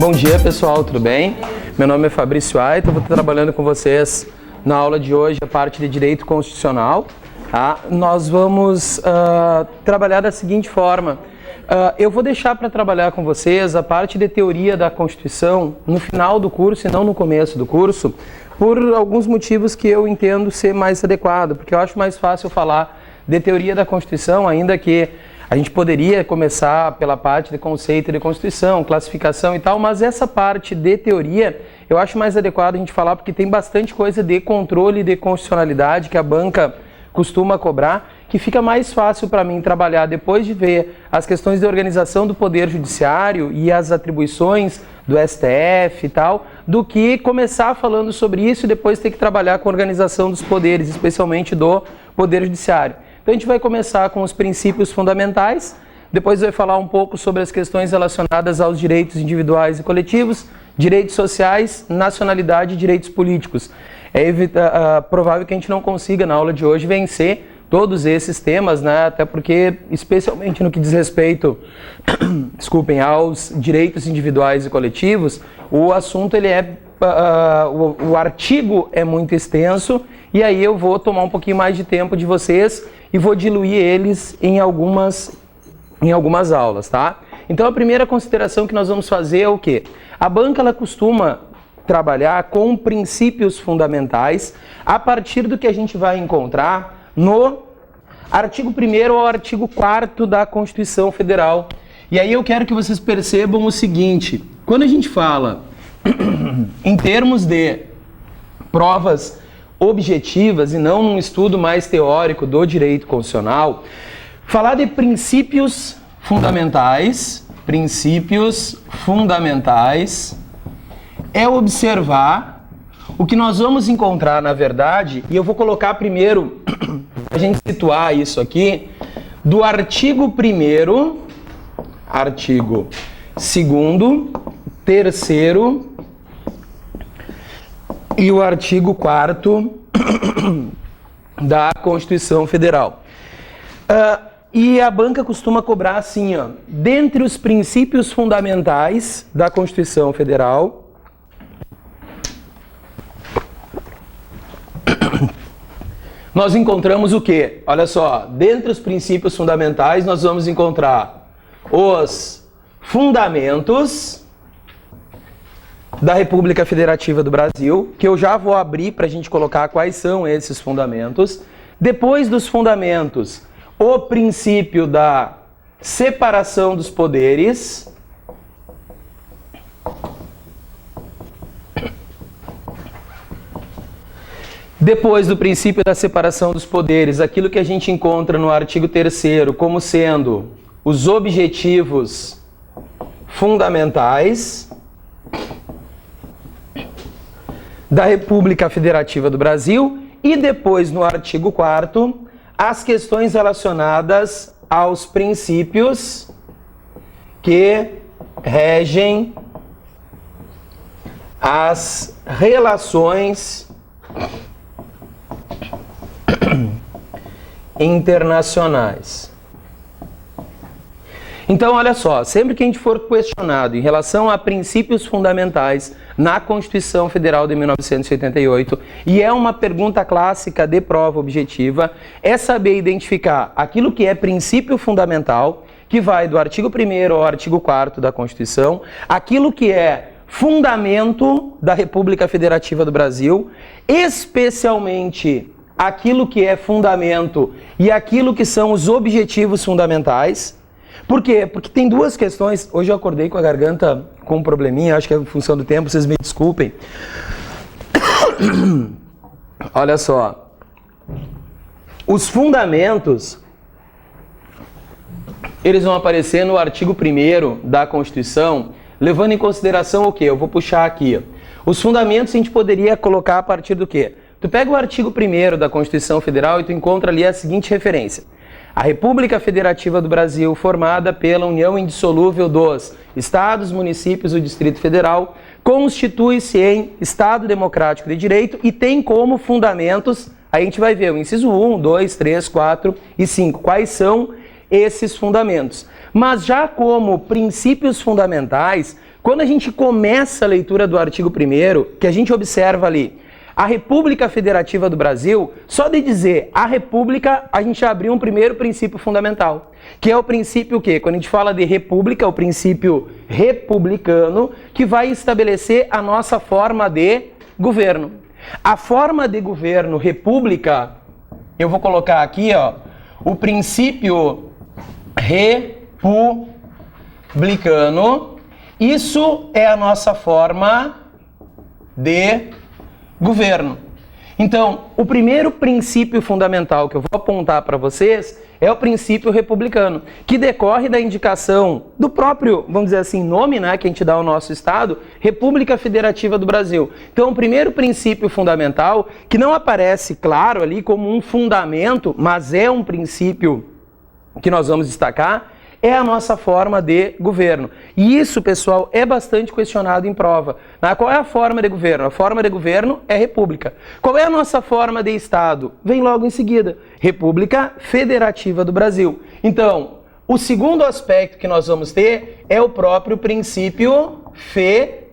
Bom dia, pessoal, tudo bem? Meu nome é Fabrício Aita, eu vou estar trabalhando com vocês na aula de hoje a parte de Direito Constitucional. Tá? Nós vamos trabalhar da seguinte forma. Eu vou deixar para trabalhar com vocês a parte de teoria da Constituição no final do curso e não no começo do curso, por alguns motivos que eu entendo ser mais adequado, porque eu acho mais fácil falar de teoria da Constituição, ainda que a gente poderia começar pela parte de conceito de Constituição, classificação e tal, mas essa parte de teoria eu acho mais adequado a gente falar porque tem bastante coisa de controle de constitucionalidade que a banca costuma cobrar, que fica mais fácil para mim trabalhar depois de ver as questões de organização do Poder Judiciário e as atribuições do STF e tal, do que começar falando sobre isso e depois ter que trabalhar com a organização dos poderes, especialmente do Poder Judiciário. Então a gente vai começar com os princípios fundamentais, depois vai falar um pouco sobre as questões relacionadas aos direitos individuais e coletivos, direitos sociais, nacionalidade e direitos políticos. É provável que a gente não consiga na aula de hoje vencer todos esses temas, né? Até porque, especialmente no que diz respeito desculpem, aos direitos individuais e coletivos, o assunto ele o artigo é muito extenso e aí eu vou tomar um pouquinho mais de tempo de vocês e vou diluir eles em algumas aulas, tá? Então a primeira consideração que nós vamos fazer é o quê? A banca ela costuma trabalhar com princípios fundamentais a partir do que a gente vai encontrar no artigo 1º ao artigo 4º da Constituição Federal. E aí eu quero que vocês percebam o seguinte, quando a gente fala em termos de provas objetivas e não num estudo mais teórico do direito constitucional, falar de princípios fundamentais é observar o que nós vamos encontrar, na verdade, e eu vou colocar primeiro, para a gente situar isso aqui, do artigo 1º, artigo 2º, 3º e o artigo 4º da Constituição Federal. E a banca costuma cobrar assim, ó, dentre os princípios fundamentais da Constituição Federal, nós encontramos o quê? Olha só, dentre os princípios fundamentais nós vamos encontrar os fundamentos da República Federativa do Brasil, que eu já vou abrir para a gente colocar quais são esses fundamentos. Depois dos fundamentos, o princípio da separação dos poderes. Depois do princípio da separação dos poderes, aquilo que a gente encontra no artigo 3º como sendo os objetivos fundamentais da República Federativa do Brasil e depois no artigo 4º as questões relacionadas aos princípios que regem as relações internacionais. Então, olha só, sempre que a gente for questionado em relação a princípios fundamentais na Constituição Federal de 1988, e é uma pergunta clássica de prova objetiva, é saber identificar aquilo que é princípio fundamental, que vai do artigo 1º ao artigo 4º da Constituição, aquilo que é fundamento da República Federativa do Brasil, especialmente aquilo que é fundamento e aquilo que são os objetivos fundamentais. Por quê? Porque tem duas questões. Hoje eu acordei com a garganta com um probleminha, acho que é em função do tempo, vocês me desculpem. Olha só. Os fundamentos, eles vão aparecer no artigo 1º da Constituição, levando em consideração o quê? Eu vou puxar aqui. Os fundamentos a gente poderia colocar a partir do quê? Tu pega o artigo 1º da Constituição Federal e tu encontra ali a seguinte referência. A República Federativa do Brasil, formada pela união indissolúvel dos Estados, municípios e o Distrito Federal, constitui-se em Estado Democrático de Direito e tem como fundamentos, aí a gente vai ver o inciso 1, 2, 3, 4 e 5. Quais são esses fundamentos? Mas já como princípios fundamentais, Quando a gente começa a leitura do artigo 1º, que a gente observa ali, a República Federativa do Brasil, só de dizer a República, a gente já abriu um primeiro princípio fundamental, que é o princípio o quê? Quando a gente fala de República, o princípio republicano, que vai estabelecer a nossa forma de governo. A forma de governo República, eu vou colocar aqui, ó, o princípio republicano, isso é a nossa forma de governo. Então, o primeiro princípio fundamental que eu vou apontar para vocês é o princípio republicano, que decorre da indicação do próprio, vamos dizer assim, nome, né, que a gente dá ao nosso Estado, República Federativa do Brasil. Então, o primeiro princípio fundamental, que não aparece, claro, ali como um fundamento, mas é um princípio que nós vamos destacar, é a nossa forma de governo. E isso, pessoal, é bastante questionado em prova. Qual é a forma de governo? A forma de governo é república. Qual é a nossa forma de Estado? Vem logo em seguida. República Federativa do Brasil. Então, o segundo aspecto que nós vamos ter é o próprio princípio federativo.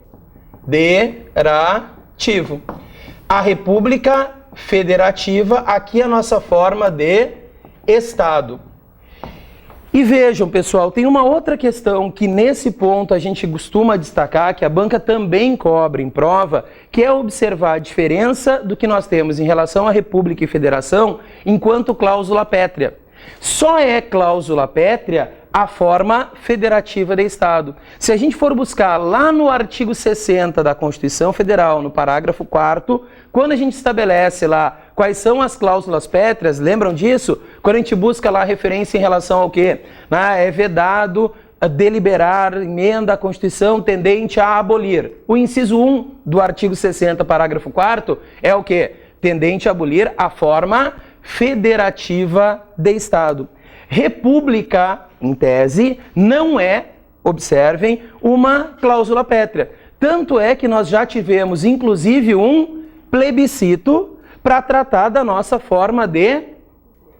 A República Federativa, aqui é a nossa forma de Estado. E vejam, pessoal, tem uma outra questão que nesse ponto a gente costuma destacar, que a banca também cobre em prova, que é observar a diferença do que nós temos em relação à República e Federação enquanto cláusula pétrea. Só é cláusula pétrea a forma federativa de Estado. Se a gente for buscar lá no artigo 60 da Constituição Federal, no parágrafo 4º, quando a gente estabelece lá quais são as cláusulas pétreas, lembram disso? Quando a gente busca lá a referência em relação ao quê? É vedado deliberar emenda à Constituição tendente a abolir. O inciso 1 do artigo 60, parágrafo 4º, é o quê? Tendente a abolir a forma federativa de Estado. República, em tese, não é, observem, uma cláusula pétrea. Tanto é que nós já tivemos, inclusive, um plebiscito para tratar da nossa forma de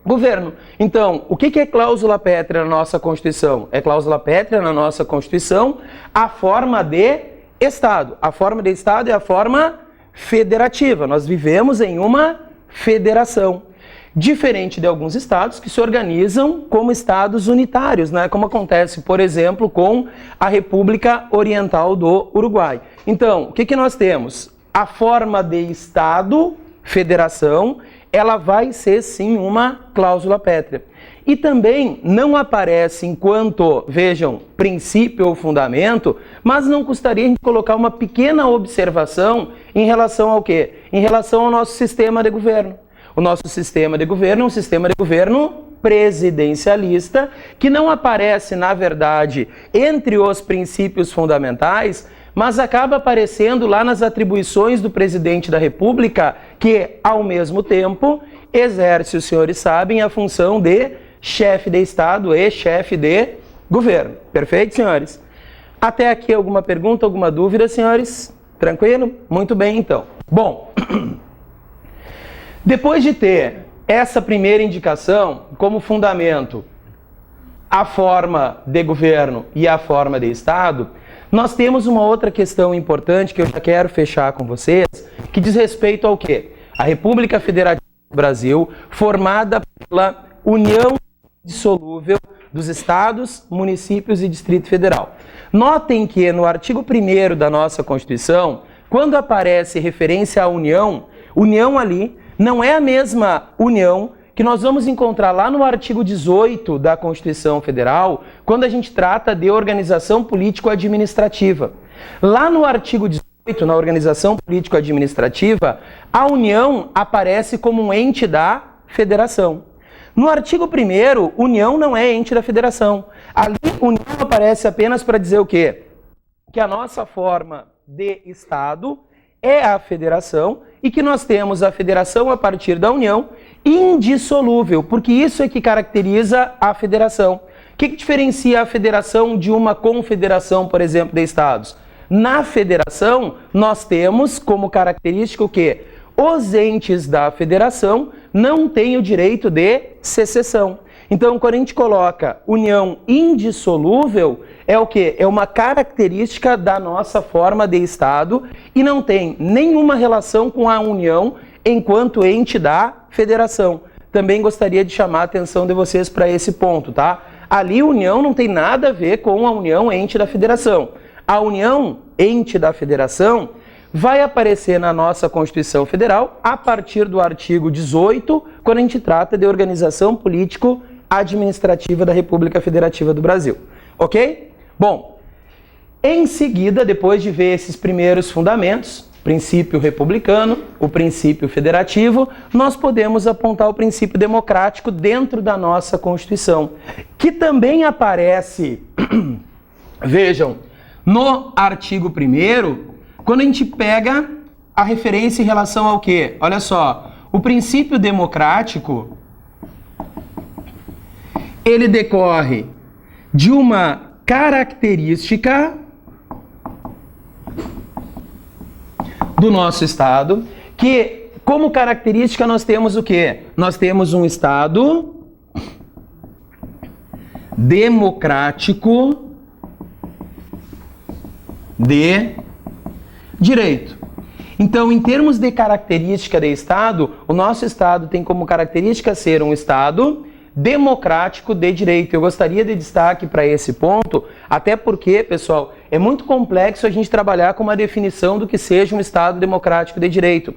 governo. Então, o que é cláusula pétrea na nossa Constituição? É cláusula pétrea na nossa Constituição a forma de Estado. A forma de Estado é a forma federativa. Nós vivemos em uma federação. Diferente de alguns estados que se organizam como estados unitários, né? Como acontece, por exemplo, com a República Oriental do Uruguai. Então, o que nós temos? A forma de Estado, federação, ela vai ser sim uma cláusula pétrea. E também não aparece enquanto, vejam, princípio ou fundamento, mas não custaria a gente colocar uma pequena observação em relação ao quê? Em relação ao nosso sistema de governo. O nosso sistema de governo é um sistema de governo presidencialista, que não aparece, na verdade, entre os princípios fundamentais, mas acaba aparecendo lá nas atribuições do presidente da República, que, ao mesmo tempo, exerce, os senhores sabem, a função de chefe de Estado e chefe de governo. Perfeito, senhores? Até aqui alguma pergunta, alguma dúvida, senhores? Tranquilo? Muito bem, então. Bom, depois de ter essa primeira indicação como fundamento, a forma de governo e a forma de Estado, nós temos uma outra questão importante que eu já quero fechar com vocês, que diz respeito ao quê? A República Federativa do Brasil, formada pela União Indissolúvel dos Estados, Municípios e Distrito Federal. Notem que no artigo 1º da nossa Constituição, quando aparece referência à União, União ali não é a mesma União que nós vamos encontrar lá no artigo 18 da Constituição Federal, quando a gente trata de organização político-administrativa. Lá no artigo 18, na organização político-administrativa, a União aparece como um ente da Federação. No artigo 1º, União não é ente da Federação. Ali, União aparece apenas para dizer o quê? Que a nossa forma de Estado é a Federação e que nós temos a Federação a partir da União indissolúvel, porque isso é que caracteriza a Federação. O que diferencia a Federação de uma confederação, por exemplo, de Estados? Na Federação, nós temos como característica o quê? Os entes da Federação não têm o direito de secessão. Então, quando a gente coloca união indissolúvel, é o quê? É uma característica da nossa forma de Estado e não tem nenhuma relação com a União enquanto ente da federação. Também gostaria de chamar a atenção de vocês para esse ponto, tá? Ali, União não tem nada a ver com a União ente da federação. A União ente da federação vai aparecer na nossa Constituição Federal a partir do artigo 18, quando a gente trata de organização político-administrativa da República Federativa do Brasil. Ok? Bom, em seguida, depois de ver esses primeiros fundamentos, princípio republicano, o princípio federativo, nós podemos apontar o princípio democrático dentro da nossa Constituição, que também aparece, vejam, no artigo 1º, quando a gente pega a referência em relação ao quê? Olha só, o princípio democrático, ele decorre de uma característica do nosso Estado, que como característica nós temos o quê? Nós temos um Estado democrático de direito. Então, em termos de característica de Estado, o nosso Estado tem como característica ser um Estado democrático de direito. Eu gostaria de destaque para esse ponto, até porque, pessoal, é muito complexo a gente trabalhar com uma definição do que seja um Estado democrático de direito.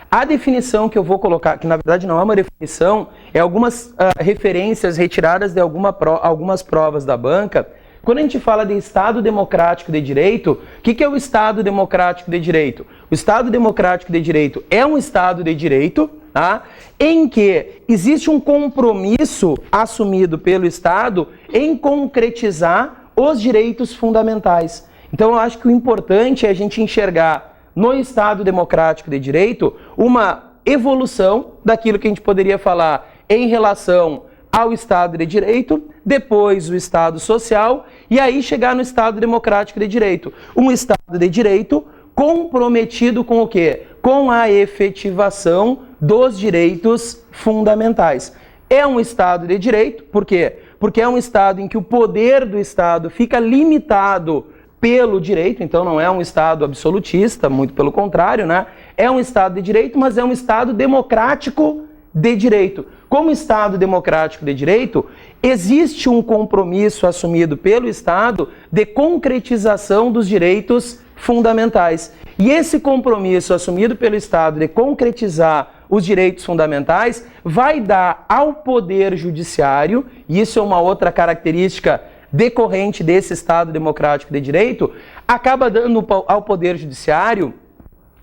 A definição que eu vou colocar, que na verdade não é uma definição, é algumas referências retiradas de algumas provas da banca. Quando a gente fala de Estado democrático de direito, o que é o Estado democrático de direito? O Estado democrático de direito é um Estado de direito, tá? Em que existe um compromisso assumido pelo Estado em concretizar os direitos fundamentais. Então, eu acho que o importante é a gente enxergar no Estado democrático de direito uma evolução daquilo que a gente poderia falar em relação ao Estado de Direito, depois o Estado Social e aí chegar no Estado Democrático de Direito. Um Estado de Direito comprometido com o quê? Com a efetivação dos direitos fundamentais. É um Estado de Direito, por quê? Porque é um Estado em que o poder do Estado fica limitado pelo direito, então não é um Estado absolutista, muito pelo contrário, né? É um Estado de Direito, mas é um Estado democrático de direito. Como Estado democrático de direito, existe um compromisso assumido pelo Estado de concretização dos direitos fundamentais. E esse compromisso assumido pelo Estado de concretizar os direitos fundamentais vai dar ao Poder Judiciário, e isso é uma outra característica decorrente desse Estado democrático de direito, acaba dando ao Poder Judiciário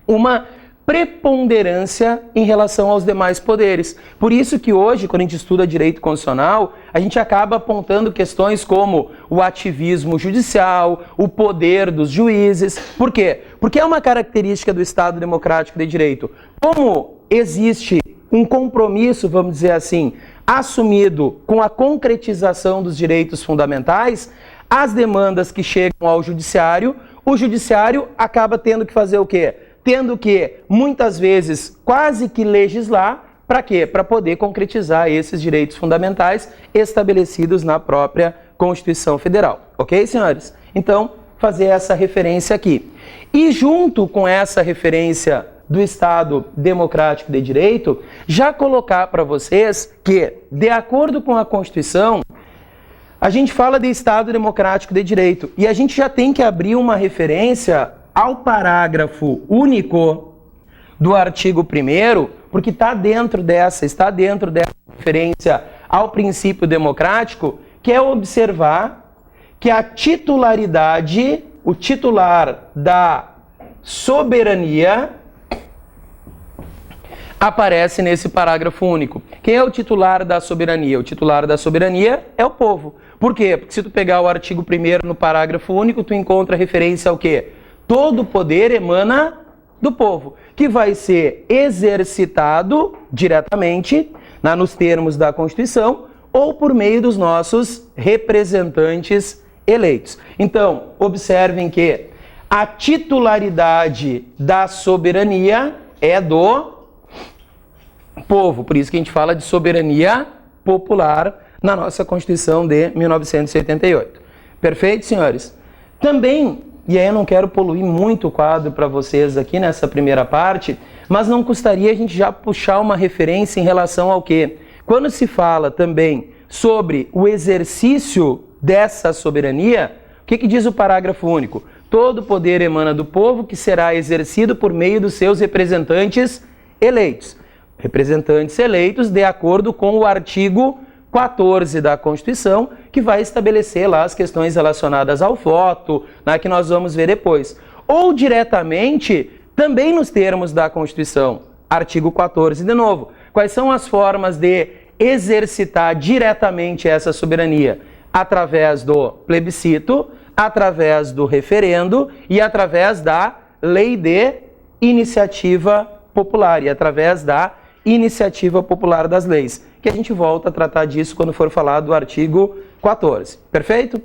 uma preponderância em relação aos demais poderes. Por isso que hoje, quando a gente estuda direito constitucional, a gente acaba apontando questões como o ativismo judicial, o poder dos juízes. Por quê? Porque é uma característica do Estado democrático de direito. Como existe um compromisso, vamos dizer assim, assumido com a concretização dos direitos fundamentais, as demandas que chegam ao judiciário, o judiciário acaba tendo que fazer o quê? Tendo que, muitas vezes, quase que legislar, para quê? Para poder concretizar esses direitos fundamentais estabelecidos na própria Constituição Federal. Ok, senhores? Então, fazer essa referência aqui. E junto com essa referência do Estado Democrático de Direito, já colocar para vocês que, de acordo com a Constituição, a gente fala de Estado Democrático de Direito e a gente já tem que abrir uma referência ao parágrafo único do artigo 1º, porque está dentro dessa referência ao princípio democrático, que é observar que a titularidade, o titular da soberania, aparece nesse parágrafo único. Quem é o titular da soberania? O titular da soberania é o povo. Por quê? Porque se tu pegar o artigo 1º no parágrafo único, tu encontra referência ao quê? Todo o poder emana do povo, que vai ser exercitado diretamente, nos termos da Constituição, ou por meio dos nossos representantes eleitos. Então, observem que a titularidade da soberania é do povo, por isso que a gente fala de soberania popular na nossa Constituição de 1988. Perfeito, senhores? Também, e aí eu não quero poluir muito o quadro para vocês aqui nessa primeira parte, mas não custaria a gente já puxar uma referência em relação ao quê? Quando se fala também sobre o exercício dessa soberania, o que diz o parágrafo único? Todo poder emana do povo, que será exercido por meio dos seus representantes eleitos. Representantes eleitos de acordo com o artigo 14 da Constituição, que vai estabelecer lá as questões relacionadas ao voto, né, que nós vamos ver depois. Ou diretamente, também nos termos da Constituição, artigo 14 de novo. Quais são as formas de exercitar diretamente essa soberania? Através do plebiscito, através do referendo e através da lei de iniciativa popular e através da iniciativa popular das leis, que a gente volta a tratar disso quando for falar do artigo 14. Perfeito?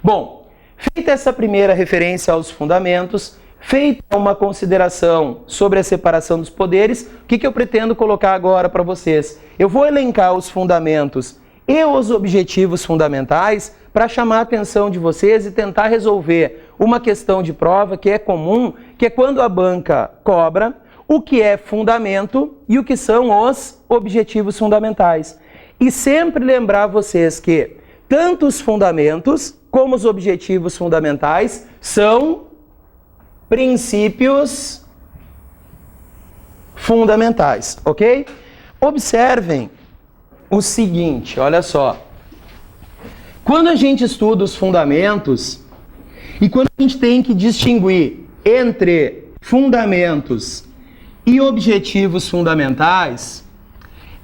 Bom, feita essa primeira referência aos fundamentos, feita uma consideração sobre a separação dos poderes, o que eu pretendo colocar agora para vocês? Eu vou elencar os fundamentos e os objetivos fundamentais para chamar a atenção de vocês e tentar resolver uma questão de prova que é comum, que é quando a banca cobra o que é fundamento e o que são os objetivos fundamentais. E sempre lembrar vocês que tanto os fundamentos como os objetivos fundamentais são princípios fundamentais, ok? Observem o seguinte, olha só. Quando a gente estuda os fundamentos e quando a gente tem que distinguir entre fundamentos e objetivos fundamentais,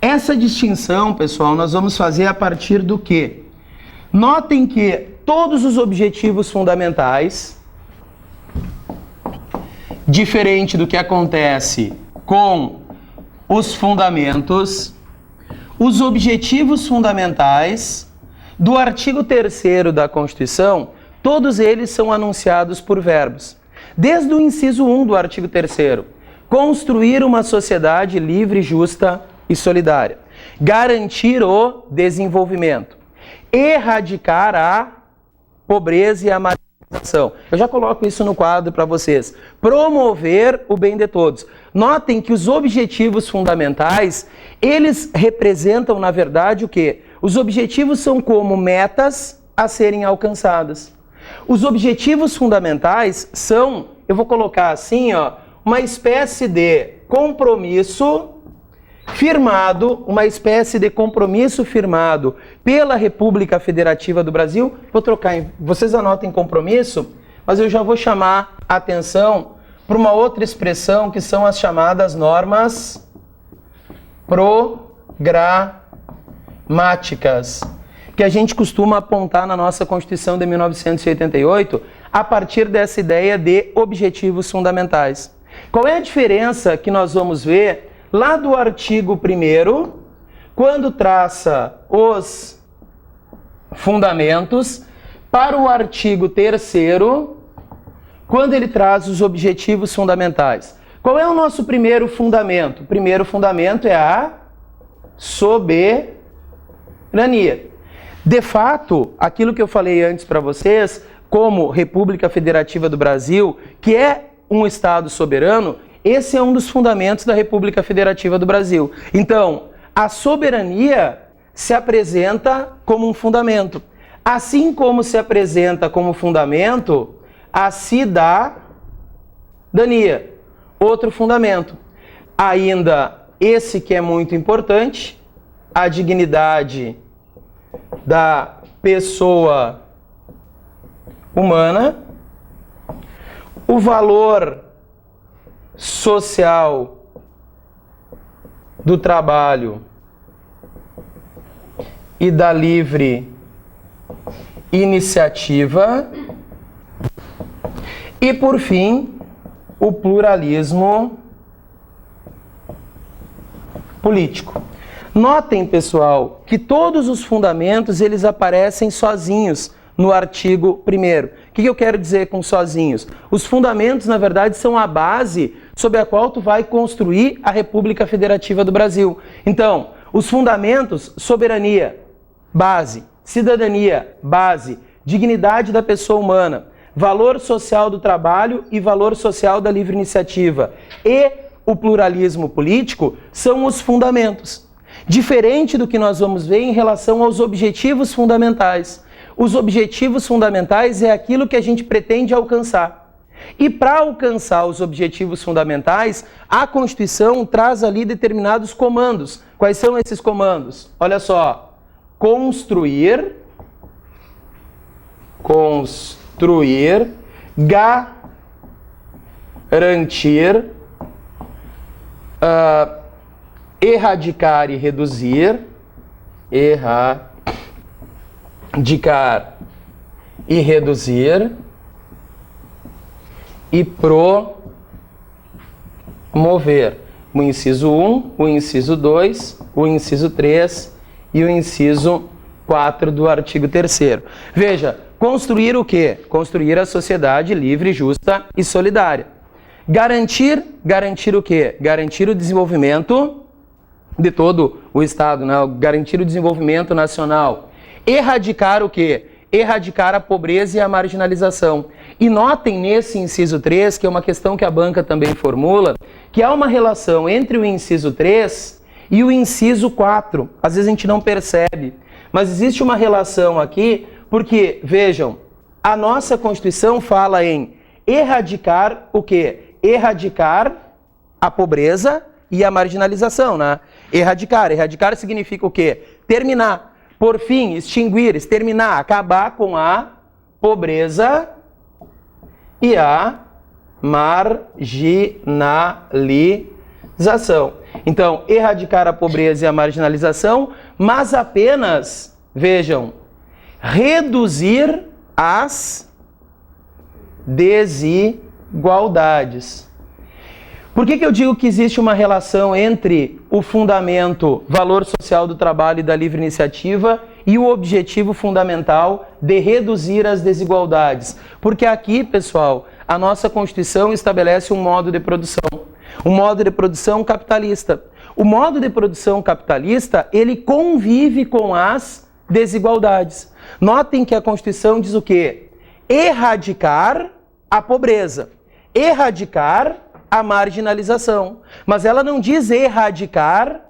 essa distinção, pessoal, nós vamos fazer a partir do quê? Notem que todos os objetivos fundamentais, diferente do que acontece com os fundamentos, os objetivos fundamentais do artigo 3º da Constituição, todos eles são anunciados por verbos. Desde o inciso 1 do artigo 3º, construir uma sociedade livre, justa e solidária, garantir o desenvolvimento, erradicar a pobreza e a marginalização. Eu já coloco isso no quadro para vocês. Promover o bem de todos. Notem que os objetivos fundamentais, eles representam, na verdade, o quê? Os objetivos são como metas a serem alcançadas. Os objetivos fundamentais são, eu vou colocar assim, ó, uma espécie de compromisso firmado, pela República Federativa do Brasil. Vou trocar, vocês anotem compromisso, mas eu já vou chamar a atenção para uma outra expressão que são as chamadas normas programáticas, que a gente costuma apontar na nossa Constituição de 1988 a partir dessa ideia de objetivos fundamentais. Qual é a diferença que nós vamos ver lá do artigo 1º, quando traça os fundamentos, para o artigo 3º, quando ele traz os objetivos fundamentais? Qual é o nosso primeiro fundamento? O primeiro fundamento é a soberania. De fato, aquilo que eu falei antes para vocês, como República Federativa do Brasil, que é um Estado soberano, esse é um dos fundamentos da República Federativa do Brasil. Então, a soberania se apresenta como um fundamento. Assim como se apresenta como fundamento a cidadania, outro fundamento. Ainda esse que é muito importante, a dignidade da pessoa humana, o valor social do trabalho e da livre iniciativa e, por fim, o pluralismo político. Notem, pessoal, que todos os fundamentos eles aparecem sozinhos no artigo 1º. O que eu quero dizer com sozinhos? Os fundamentos, na verdade, são a base sobre a qual tu vai construir a República Federativa do Brasil. Então, os fundamentos, soberania, base. Cidadania, base. Dignidade da pessoa humana. Valor social do trabalho e valor social da livre iniciativa. E o pluralismo político são os fundamentos. Diferente do que nós vamos ver em relação aos objetivos fundamentais. Os objetivos fundamentais é aquilo que a gente pretende alcançar. E para alcançar os objetivos fundamentais, a Constituição traz ali determinados comandos. Quais são esses comandos? Olha só. Construir, garantir, erradicar e reduzir, e promover o inciso 1, o inciso 2, o inciso 3 e o inciso 4 do artigo 3º. Veja, construir o quê? Construir a sociedade livre, justa e solidária. Garantir o quê? Garantir o desenvolvimento de todo o Estado, né? Garantir o desenvolvimento nacional. Erradicar o quê? Erradicar a pobreza e a marginalização. E notem nesse inciso 3, que é uma questão que a banca também formula, que há uma relação entre o inciso 3 e o inciso 4. Às vezes a gente não percebe, mas existe uma relação aqui, porque, vejam, a nossa Constituição fala em erradicar o quê? Erradicar a pobreza e a marginalização, né? Erradicar significa o quê? Terminar. Por fim, extinguir, exterminar, acabar com a pobreza e a marginalização. Então, erradicar a pobreza e a marginalização, mas apenas, vejam, reduzir as desigualdades. Por que eu digo que existe uma relação entre o fundamento, valor social do trabalho e da livre iniciativa e o objetivo fundamental de reduzir as desigualdades? Porque aqui, pessoal, a nossa Constituição estabelece um modo de produção capitalista. O modo de produção capitalista, ele convive com as desigualdades. Notem que a Constituição diz o quê? Erradicar a pobreza, erradicar a marginalização. Mas ela não diz erradicar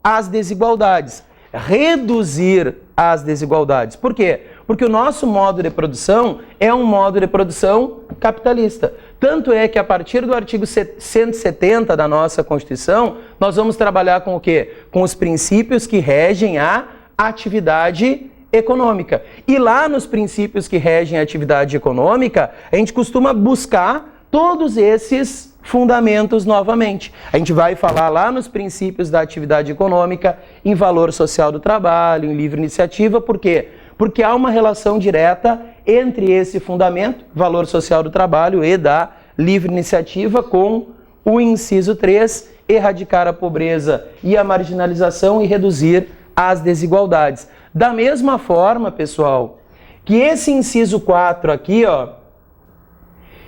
as desigualdades, reduzir as desigualdades. Por quê? Porque o nosso modo de produção é um modo de produção capitalista. Tanto é que a partir do artigo 170 da nossa Constituição, nós vamos trabalhar com o quê? Com os princípios que regem a atividade econômica. E lá nos princípios que regem a atividade econômica, a gente costuma buscar todos esses fundamentos novamente. A gente vai falar lá nos princípios da atividade econômica, em valor social do trabalho, em livre iniciativa. Por quê? Porque há uma relação direta entre esse fundamento, valor social do trabalho e da livre iniciativa, com o inciso 3, erradicar a pobreza e a marginalização e reduzir as desigualdades. Da mesma forma, pessoal, que esse inciso 4 aqui, ó,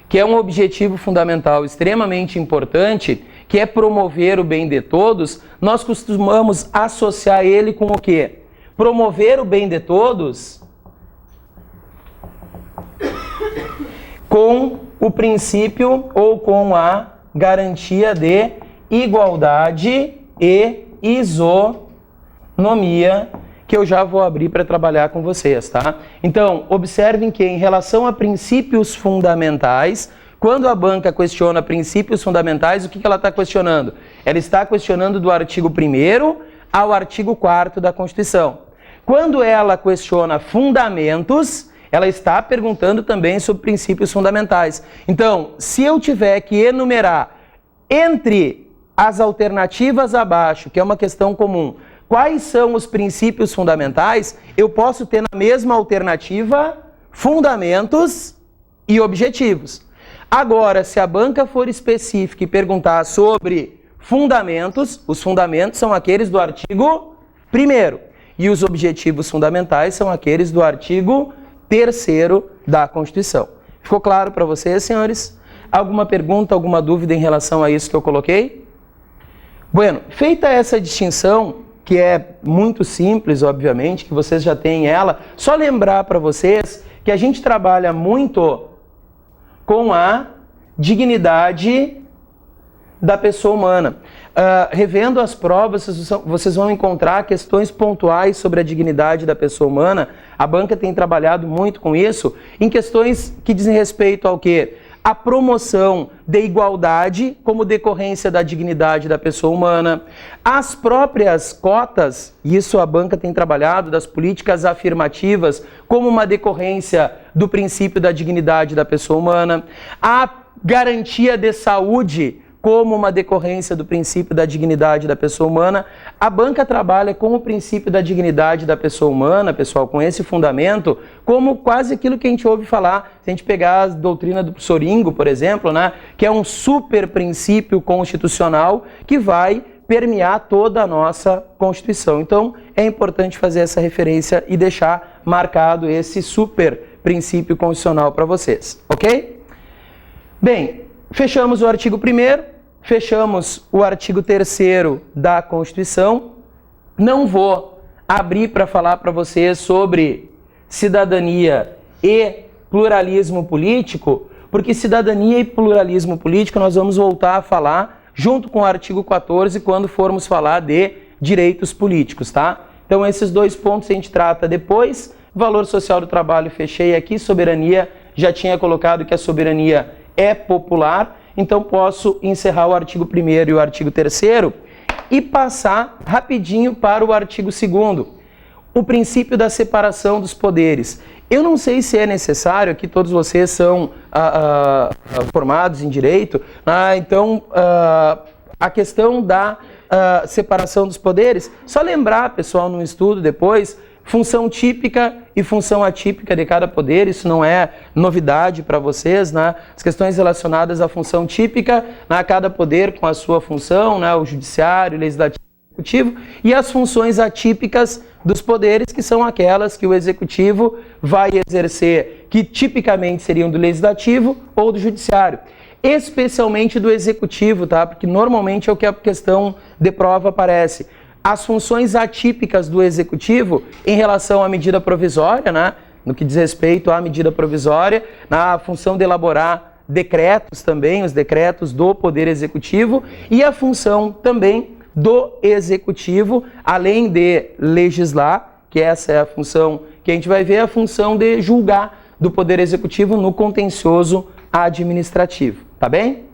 que é um objetivo fundamental extremamente importante, que é promover o bem de todos, nós costumamos associar ele com o quê? Promover o bem de todos com o princípio ou com a garantia de igualdade e isonomia, que eu já vou abrir para trabalhar com vocês, tá? Então, observem que em relação a princípios fundamentais, quando a banca questiona princípios fundamentais, o que ela está questionando? Ela está questionando do artigo 1º ao artigo 4º da Constituição. Quando ela questiona fundamentos, ela está perguntando também sobre princípios fundamentais. Então, se eu tiver que enumerar entre as alternativas abaixo, que é uma questão comum, quais são os princípios fundamentais, eu posso ter na mesma alternativa fundamentos e objetivos. Agora, se a banca for específica e perguntar sobre fundamentos, os fundamentos são aqueles do artigo 1º e os objetivos fundamentais são aqueles do artigo 3º da Constituição. Ficou claro para vocês, senhores? Alguma pergunta, alguma dúvida em relação a isso que eu coloquei? Bueno, feita essa distinção, que é muito simples, obviamente, que vocês já têm ela. Só lembrar para vocês que a gente trabalha muito com a dignidade da pessoa humana. Revendo as provas, vocês vão encontrar questões pontuais sobre a dignidade da pessoa humana. A banca tem trabalhado muito com isso, em questões que dizem respeito ao quê? A promoção da igualdade como decorrência da dignidade da pessoa humana, as próprias cotas, isso a banca tem trabalhado, das políticas afirmativas como uma decorrência do princípio da dignidade da pessoa humana, a garantia de saúde como uma decorrência do princípio da dignidade da pessoa humana. A banca trabalha com o princípio da dignidade da pessoa humana, pessoal, com esse fundamento, como quase aquilo que a gente ouve falar, se a gente pegar a doutrina do Soringo, por exemplo, né, que é um super princípio constitucional que vai permear toda a nossa Constituição. Então, é importante fazer essa referência e deixar marcado esse super princípio constitucional para vocês, ok? Bem, fechamos o artigo 1º, fechamos o artigo 3º da Constituição. Não vou abrir para falar para vocês sobre cidadania e pluralismo político, porque cidadania e pluralismo político nós vamos voltar a falar junto com o artigo 14 quando formos falar de direitos políticos, tá? Então esses dois pontos a gente trata depois. Valor social do trabalho fechei aqui, soberania, já tinha colocado que a soberania é popular. Então posso encerrar o artigo 1º e o artigo 3º e passar rapidinho para o artigo 2º, o princípio da separação dos poderes. Eu não sei se é necessário, aqui todos vocês são formados em direito, então a questão da separação dos poderes, só lembrar, pessoal, no estudo depois, função típica e função atípica de cada poder, isso não é novidade para vocês, né? As questões relacionadas à função típica, né? Cada poder com a sua função, né? O judiciário, o legislativo, o executivo, e as funções atípicas dos poderes, que são aquelas que o executivo vai exercer, que tipicamente seriam do legislativo ou do judiciário. Especialmente do executivo, tá? Porque normalmente é o que a questão de prova aparece. As funções atípicas do executivo em relação à medida provisória, né? No que diz respeito à medida provisória, na função de elaborar decretos também, os decretos do Poder Executivo, e a função também do Executivo, além de legislar, que essa é a função que a gente vai ver, a função de julgar do Poder Executivo no contencioso administrativo, tá bem?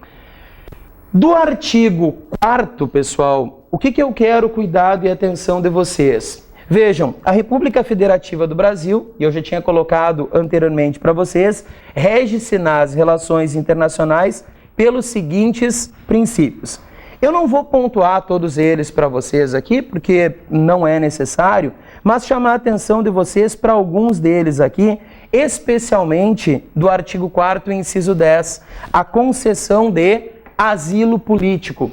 Do artigo 4º, pessoal, o que eu quero cuidado e atenção de vocês? Vejam, a República Federativa do Brasil, e eu já tinha colocado anteriormente para vocês, rege-se nas relações internacionais pelos seguintes princípios. Eu não vou pontuar todos eles para vocês aqui, porque não é necessário, mas chamar a atenção de vocês para alguns deles aqui, especialmente do artigo 4º, inciso 10, a concessão de asilo político.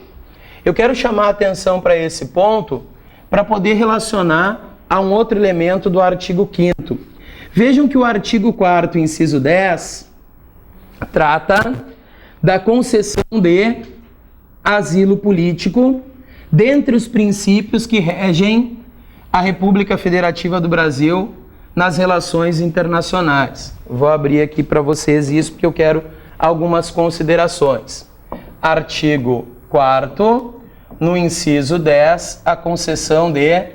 Eu quero chamar a atenção para esse ponto para poder relacionar a um outro elemento do artigo 5º. Vejam que o artigo 4º, inciso 10, trata da concessão de asilo político dentre os princípios que regem a República Federativa do Brasil nas relações internacionais. Vou abrir aqui para vocês isso porque eu quero algumas considerações. Artigo 4º, no inciso 10, a concessão de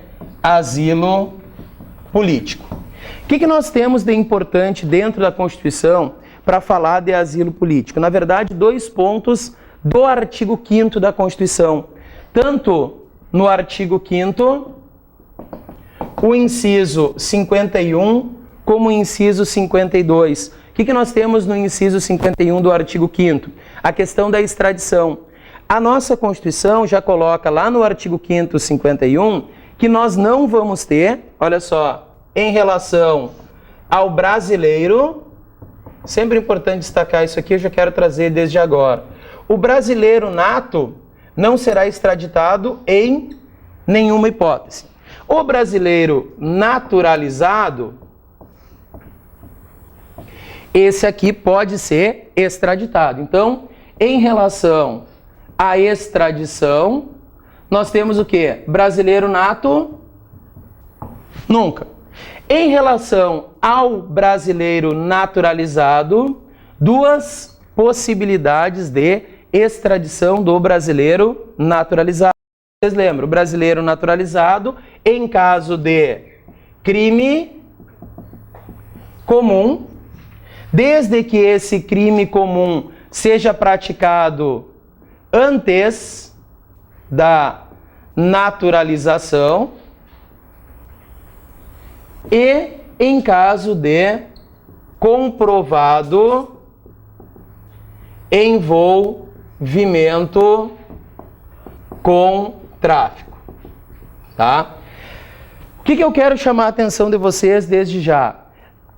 asilo político. O que nós temos de importante dentro da Constituição para falar de asilo político? Na verdade, dois pontos do artigo 5º da Constituição. Tanto no artigo 5º, o inciso 51, como o inciso 52. O que nós temos no inciso 51 do artigo 5º? A questão da extradição. A nossa Constituição já coloca lá no artigo 5º, 51, que nós não vamos ter, olha só, em relação ao brasileiro, sempre importante destacar isso aqui, eu já quero trazer desde agora. O brasileiro nato não será extraditado em nenhuma hipótese. O brasileiro naturalizado, esse aqui pode ser extraditado. Então, em relação à extradição, nós temos o quê? Brasileiro nato? Nunca. Em relação ao brasileiro naturalizado, duas possibilidades de extradição do brasileiro naturalizado. Vocês lembram? O brasileiro naturalizado, em caso de crime comum, desde que esse crime comum seja praticado antes da naturalização e em caso de comprovado envolvimento com tráfico, tá? O que eu quero chamar a atenção de vocês desde já?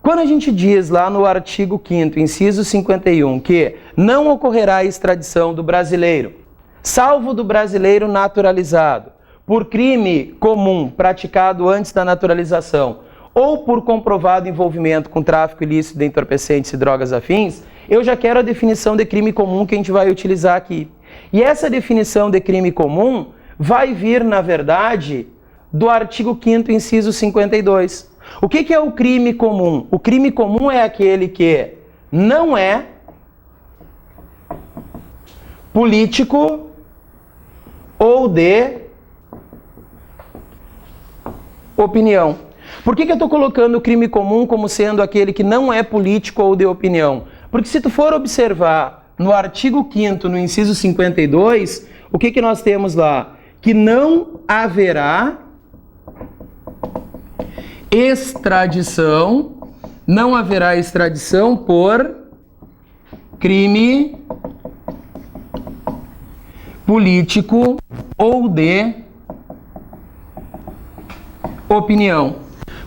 Quando a gente diz lá no artigo 5º, inciso 51, que não ocorrerá extradição do brasileiro, salvo do brasileiro naturalizado, por crime comum praticado antes da naturalização, ou por comprovado envolvimento com tráfico ilícito de entorpecentes e drogas afins, eu já quero a definição de crime comum que a gente vai utilizar aqui. E essa definição de crime comum vai vir, na verdade, do artigo 5º, inciso 52. O que é o crime comum? O crime comum é aquele que não é político ou de opinião. Por que eu estou colocando o crime comum como sendo aquele que não é político ou de opinião? Porque se tu for observar no artigo 5º, no inciso 52, o que nós temos lá? Que não haverá extradição, por crime político ou de opinião.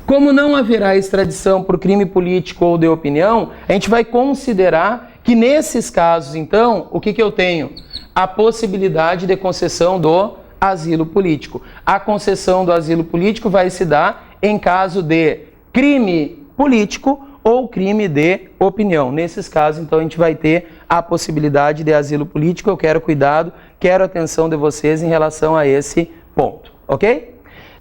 Como não haverá extradição por crime político ou de opinião, a gente vai considerar que nesses casos, então, o que eu tenho? A possibilidade de concessão do asilo político. A concessão do asilo político vai se dar em caso de crime político ou crime de opinião. Nesses casos, então, a gente vai ter a possibilidade de asilo político. Eu quero cuidado, quero atenção de vocês em relação a esse ponto, ok?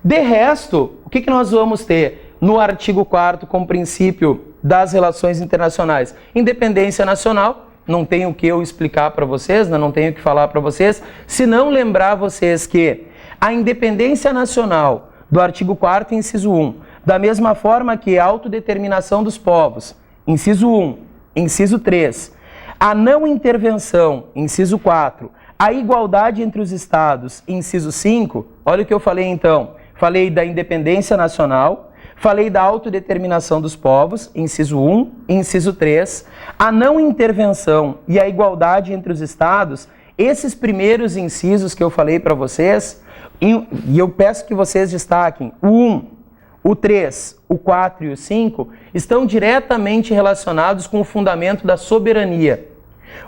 De resto, o que nós vamos ter no artigo 4º como princípio das relações internacionais? Independência nacional, não tenho o que eu explicar para vocês, não tenho o que falar para vocês, se não lembrar vocês que a independência nacional do artigo 4º, inciso 1, da mesma forma que a autodeterminação dos povos, inciso 1, inciso 3, a não intervenção, inciso 4, a igualdade entre os estados, inciso 5, olha o que eu falei então. Falei da independência nacional, falei da autodeterminação dos povos, inciso 1, inciso 3, a não intervenção e a igualdade entre os estados, esses primeiros incisos que eu falei para vocês, e eu peço que vocês destaquem, o 1, o 3, o 4 e o 5, estão diretamente relacionados com o fundamento da soberania.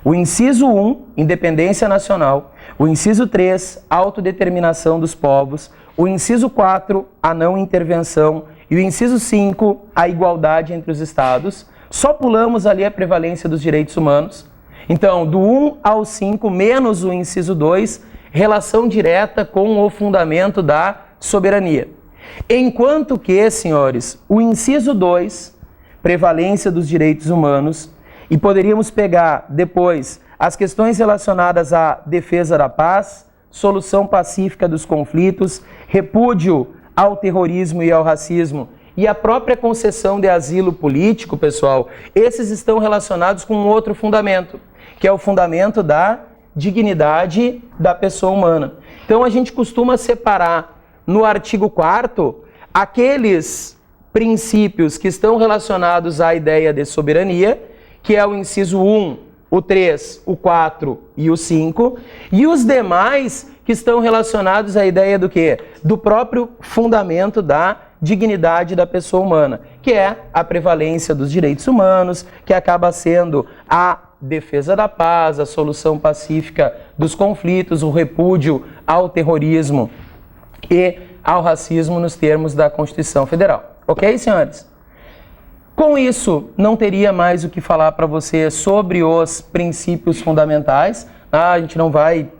O inciso 1, independência nacional, o inciso 3, autodeterminação dos povos, o inciso 4, a não intervenção, e o inciso 5, a igualdade entre os estados. Só pulamos ali a prevalência dos direitos humanos. Então, do 1 ao 5, menos o inciso 2, relação direta com o fundamento da soberania. Enquanto que, senhores, o inciso 2, prevalência dos direitos humanos, e poderíamos pegar depois as questões relacionadas à defesa da paz, solução pacífica dos conflitos, repúdio ao terrorismo e ao racismo e a própria concessão de asilo político, pessoal, esses estão relacionados com um outro fundamento, que é o fundamento da dignidade da pessoa humana. Então a gente costuma separar no artigo 4º aqueles princípios que estão relacionados à ideia de soberania, que é o inciso 1, o 3, o 4 e o 5, e os demais que estão relacionados à ideia do quê? Do próprio fundamento da dignidade da pessoa humana, que é a prevalência dos direitos humanos, que acaba sendo a defesa da paz, a solução pacífica dos conflitos, o repúdio ao terrorismo e ao racismo nos termos da Constituição Federal. Ok, senhores? Com isso, não teria mais o que falar para você sobre os princípios fundamentais. a gente não vai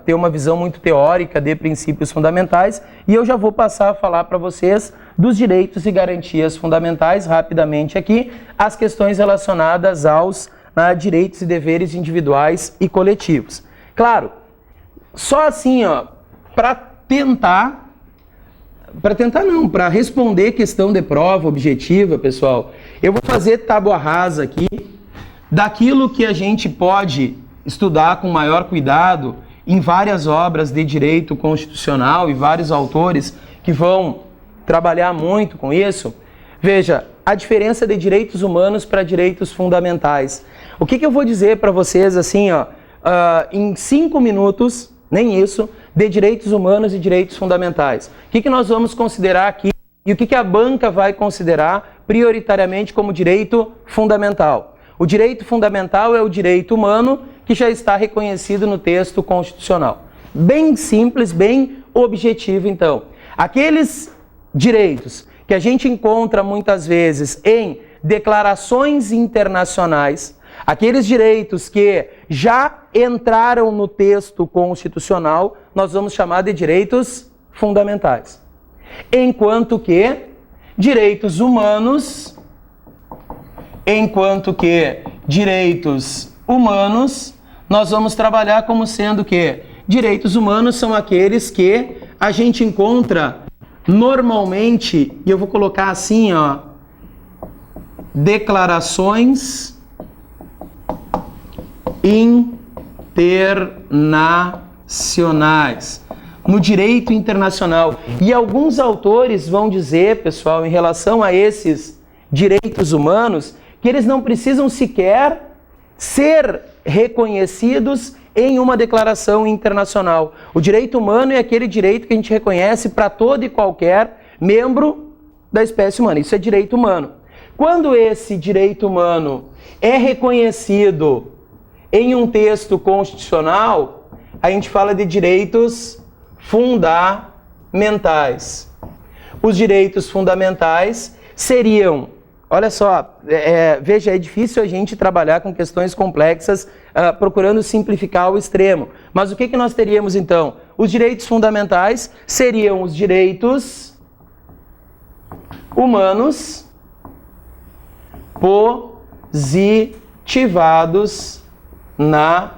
ter uma visão muito teórica de princípios fundamentais, e eu já vou passar a falar para vocês dos direitos e garantias fundamentais, rapidamente aqui, as questões relacionadas aos direitos e deveres individuais e coletivos. Claro, só assim, para responder questão de prova objetiva, pessoal, eu vou fazer tábua rasa aqui daquilo que a gente pode estudar com maior cuidado em várias obras de direito constitucional e vários autores que vão trabalhar muito com isso. Veja, a diferença de direitos humanos para direitos fundamentais. O que eu vou dizer para vocês assim, em 5 minutos, nem isso, de direitos humanos e direitos fundamentais. O que nós vamos considerar aqui e o que a banca vai considerar prioritariamente como direito fundamental? O direito fundamental é o direito humano que já está reconhecido no texto constitucional. Bem simples, bem objetivo, então. Aqueles direitos que a gente encontra muitas vezes em declarações internacionais, aqueles direitos que já entraram no texto constitucional, nós vamos chamar de direitos fundamentais. Enquanto que direitos humanos, nós vamos trabalhar como sendo que direitos humanos são aqueles que a gente encontra normalmente, e eu vou colocar assim, declarações internacionais, no direito internacional. E alguns autores vão dizer, pessoal, em relação a esses direitos humanos, que eles não precisam sequer ser reconhecidos em uma declaração internacional. O direito humano é aquele direito que a gente reconhece para todo e qualquer membro da espécie humana. Isso é direito humano. Quando esse direito humano é reconhecido em um texto constitucional, a gente fala de direitos fundamentais. Os direitos fundamentais seriam, olha só, veja, é difícil a gente trabalhar com questões complexas procurando simplificar ao extremo. Mas o que nós teríamos então? Os direitos fundamentais seriam os direitos humanos positivados na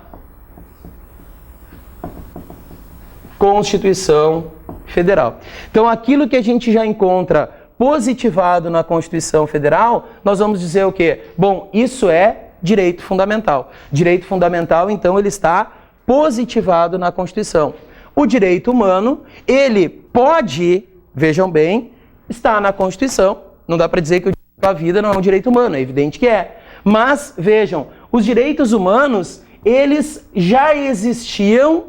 Constituição Federal. Então, aquilo que a gente já encontra positivado na Constituição Federal, nós vamos dizer o quê? Bom, isso é direito fundamental. Direito fundamental, então, ele está positivado na Constituição. O direito humano, ele pode, vejam bem, estar na Constituição. Não dá para dizer que o direito à vida não é um direito humano, é evidente que é. Mas, vejam, os direitos humanos, eles já existiam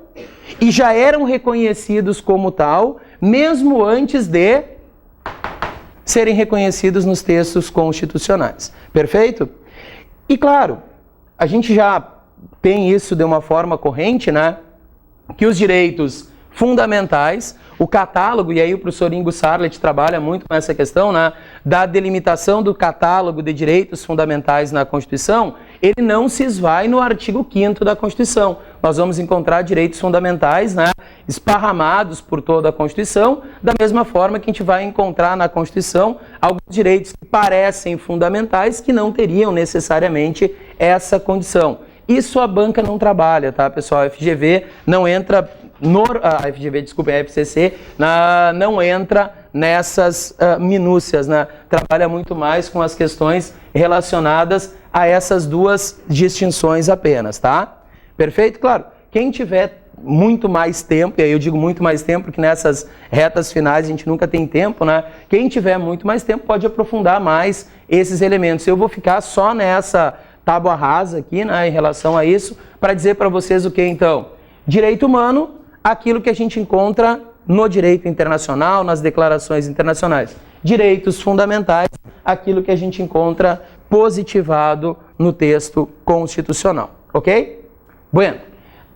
e já eram reconhecidos como tal, mesmo antes de serem reconhecidos nos textos constitucionais. Perfeito? E claro, a gente já tem isso de uma forma corrente, né? Que os direitos fundamentais, o catálogo, e aí o professor Ingo Sarlet trabalha muito com essa questão, né, da delimitação do catálogo de direitos fundamentais na Constituição, ele não se esvai no artigo 5º da Constituição. Nós vamos encontrar direitos fundamentais, né, esparramados por toda a Constituição, da mesma forma que a gente vai encontrar na Constituição alguns direitos que parecem fundamentais, que não teriam necessariamente essa condição. Isso a banca não trabalha, tá, pessoal? A FGV não entra... a FCC não entra nessas minúcias, né? Trabalha muito mais com as questões relacionadas a essas duas distinções apenas, tá? Perfeito? Claro, quem tiver muito mais tempo, e aí eu digo muito mais tempo porque nessas retas finais a gente nunca tem tempo, né? Quem tiver muito mais tempo pode aprofundar mais esses elementos. Eu vou ficar só nessa tábua rasa aqui, né, em relação a isso, para dizer para vocês o que então? Direito humano, aquilo que a gente encontra no direito internacional, nas declarações internacionais. Direitos fundamentais, aquilo que a gente encontra positivado no texto constitucional. Ok? Bueno,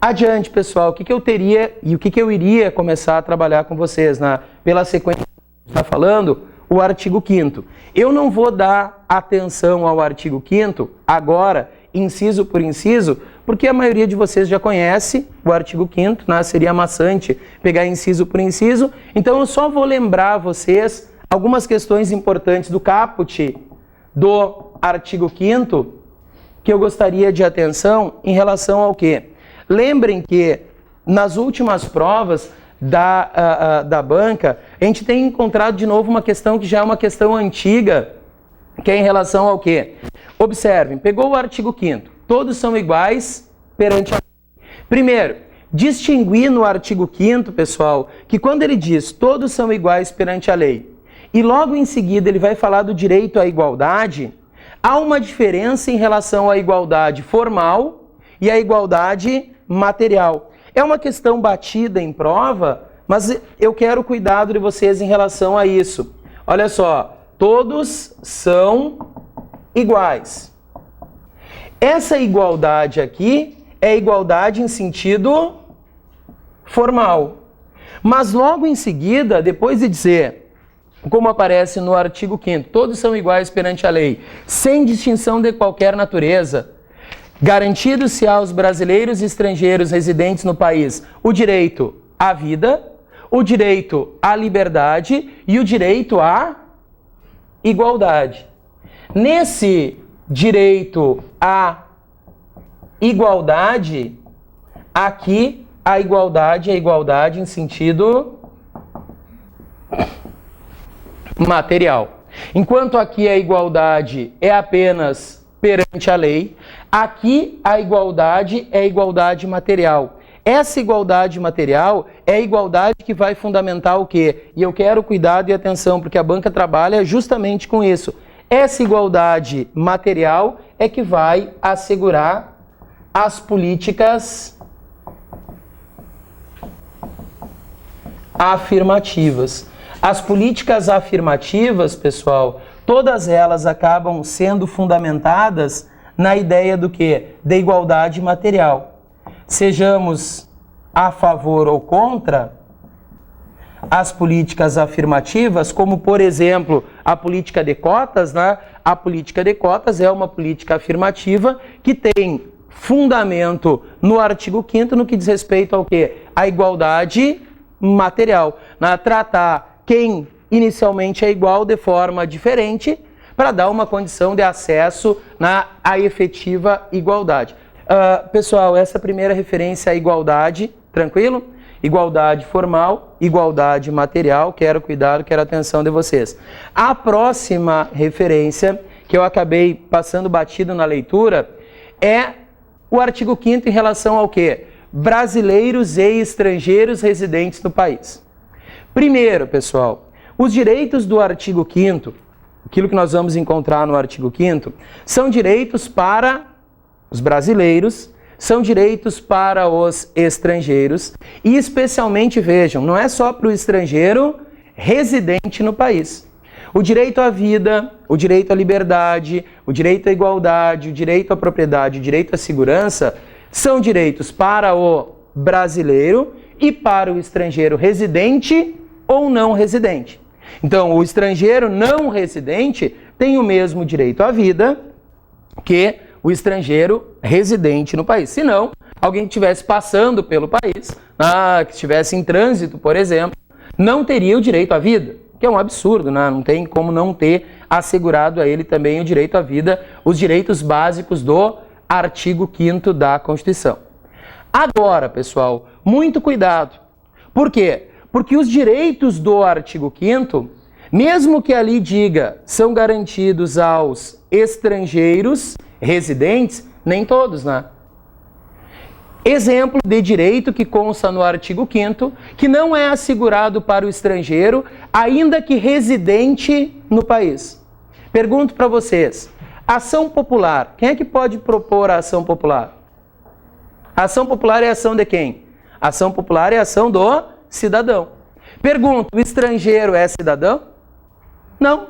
adiante, pessoal, o que eu teria e o que eu iria começar a trabalhar com vocês, né? Pela sequência que a gente está falando, o artigo 5º. Eu não vou dar atenção ao artigo 5º agora, inciso por inciso, porque a maioria de vocês já conhece o artigo 5º, né? Seria amassante pegar inciso por inciso. Então eu só vou lembrar vocês algumas questões importantes do caput do artigo 5º que eu gostaria de atenção em relação ao quê? Lembrem que nas últimas provas da banca, a gente tem encontrado de novo uma questão que já é uma questão antiga, que é em relação ao quê? Observem, pegou o artigo 5º, todos são iguais perante a lei. Primeiro, distinguir no artigo 5º, pessoal, que quando ele diz todos são iguais perante a lei, e logo em seguida ele vai falar do direito à igualdade, há uma diferença em relação à igualdade formal e à igualdade material. É uma questão batida em prova, mas eu quero cuidado de vocês em relação a isso. Olha só, todos são iguais. Essa igualdade aqui é igualdade em sentido formal. Mas logo em seguida, depois de dizer, como aparece no artigo 5º, todos são iguais perante a lei, sem distinção de qualquer natureza, garantido-se aos brasileiros e estrangeiros residentes no país o direito à vida, o direito à liberdade e o direito à igualdade. Nesse direito à igualdade, aqui a igualdade é igualdade em sentido material. Enquanto aqui a igualdade é apenas perante a lei, aqui a igualdade é igualdade material. Essa igualdade material é a igualdade que vai fundamentar o quê? E eu quero cuidado e atenção, porque a banca trabalha justamente com isso. Essa igualdade material é que vai assegurar as políticas afirmativas. As políticas afirmativas, pessoal, todas elas acabam sendo fundamentadas na ideia do quê? Da igualdade material. Sejamos a favor ou contra as políticas afirmativas, como, por exemplo, a política de cotas, né? A política de cotas é uma política afirmativa que tem fundamento no artigo 5º no que diz respeito ao quê? A igualdade material. Tratar quem inicialmente é igual de forma diferente para dar uma condição de acesso à efetiva igualdade. Pessoal, essa primeira referência à igualdade, tranquilo? Igualdade formal, igualdade material, quero cuidado, quero atenção de vocês. A próxima referência, que eu acabei passando batido na leitura, é o artigo 5º em relação ao quê? Brasileiros e estrangeiros residentes no país. Primeiro, pessoal, os direitos do artigo 5º, aquilo que nós vamos encontrar no artigo 5º, são direitos para os brasileiros, são direitos para os estrangeiros e especialmente, vejam, não é só para o estrangeiro residente no país. O direito à vida, o direito à liberdade, o direito à igualdade, o direito à propriedade, o direito à segurança são direitos para o brasileiro e para o estrangeiro residente ou não residente. Então, o estrangeiro não residente tem o mesmo direito à vida que o estrangeiro residente no país. Se não, alguém que estivesse passando pelo país, que estivesse em trânsito, por exemplo, não teria o direito à vida, que é um absurdo, né? Não tem como não ter assegurado a ele também o direito à vida, os direitos básicos do artigo 5º da Constituição. Agora, pessoal, muito cuidado. Por quê? Porque os direitos do artigo 5º, mesmo que ali diga, são garantidos aos estrangeiros residentes, nem todos, né? Exemplo de direito que consta no artigo 5º, que não é assegurado para o estrangeiro, ainda que residente no país. Pergunto para vocês, ação popular, quem é que pode propor a ação popular? A ação popular é a ação de quem? A ação popular é a ação do cidadão. Pergunto, o estrangeiro é cidadão? Não,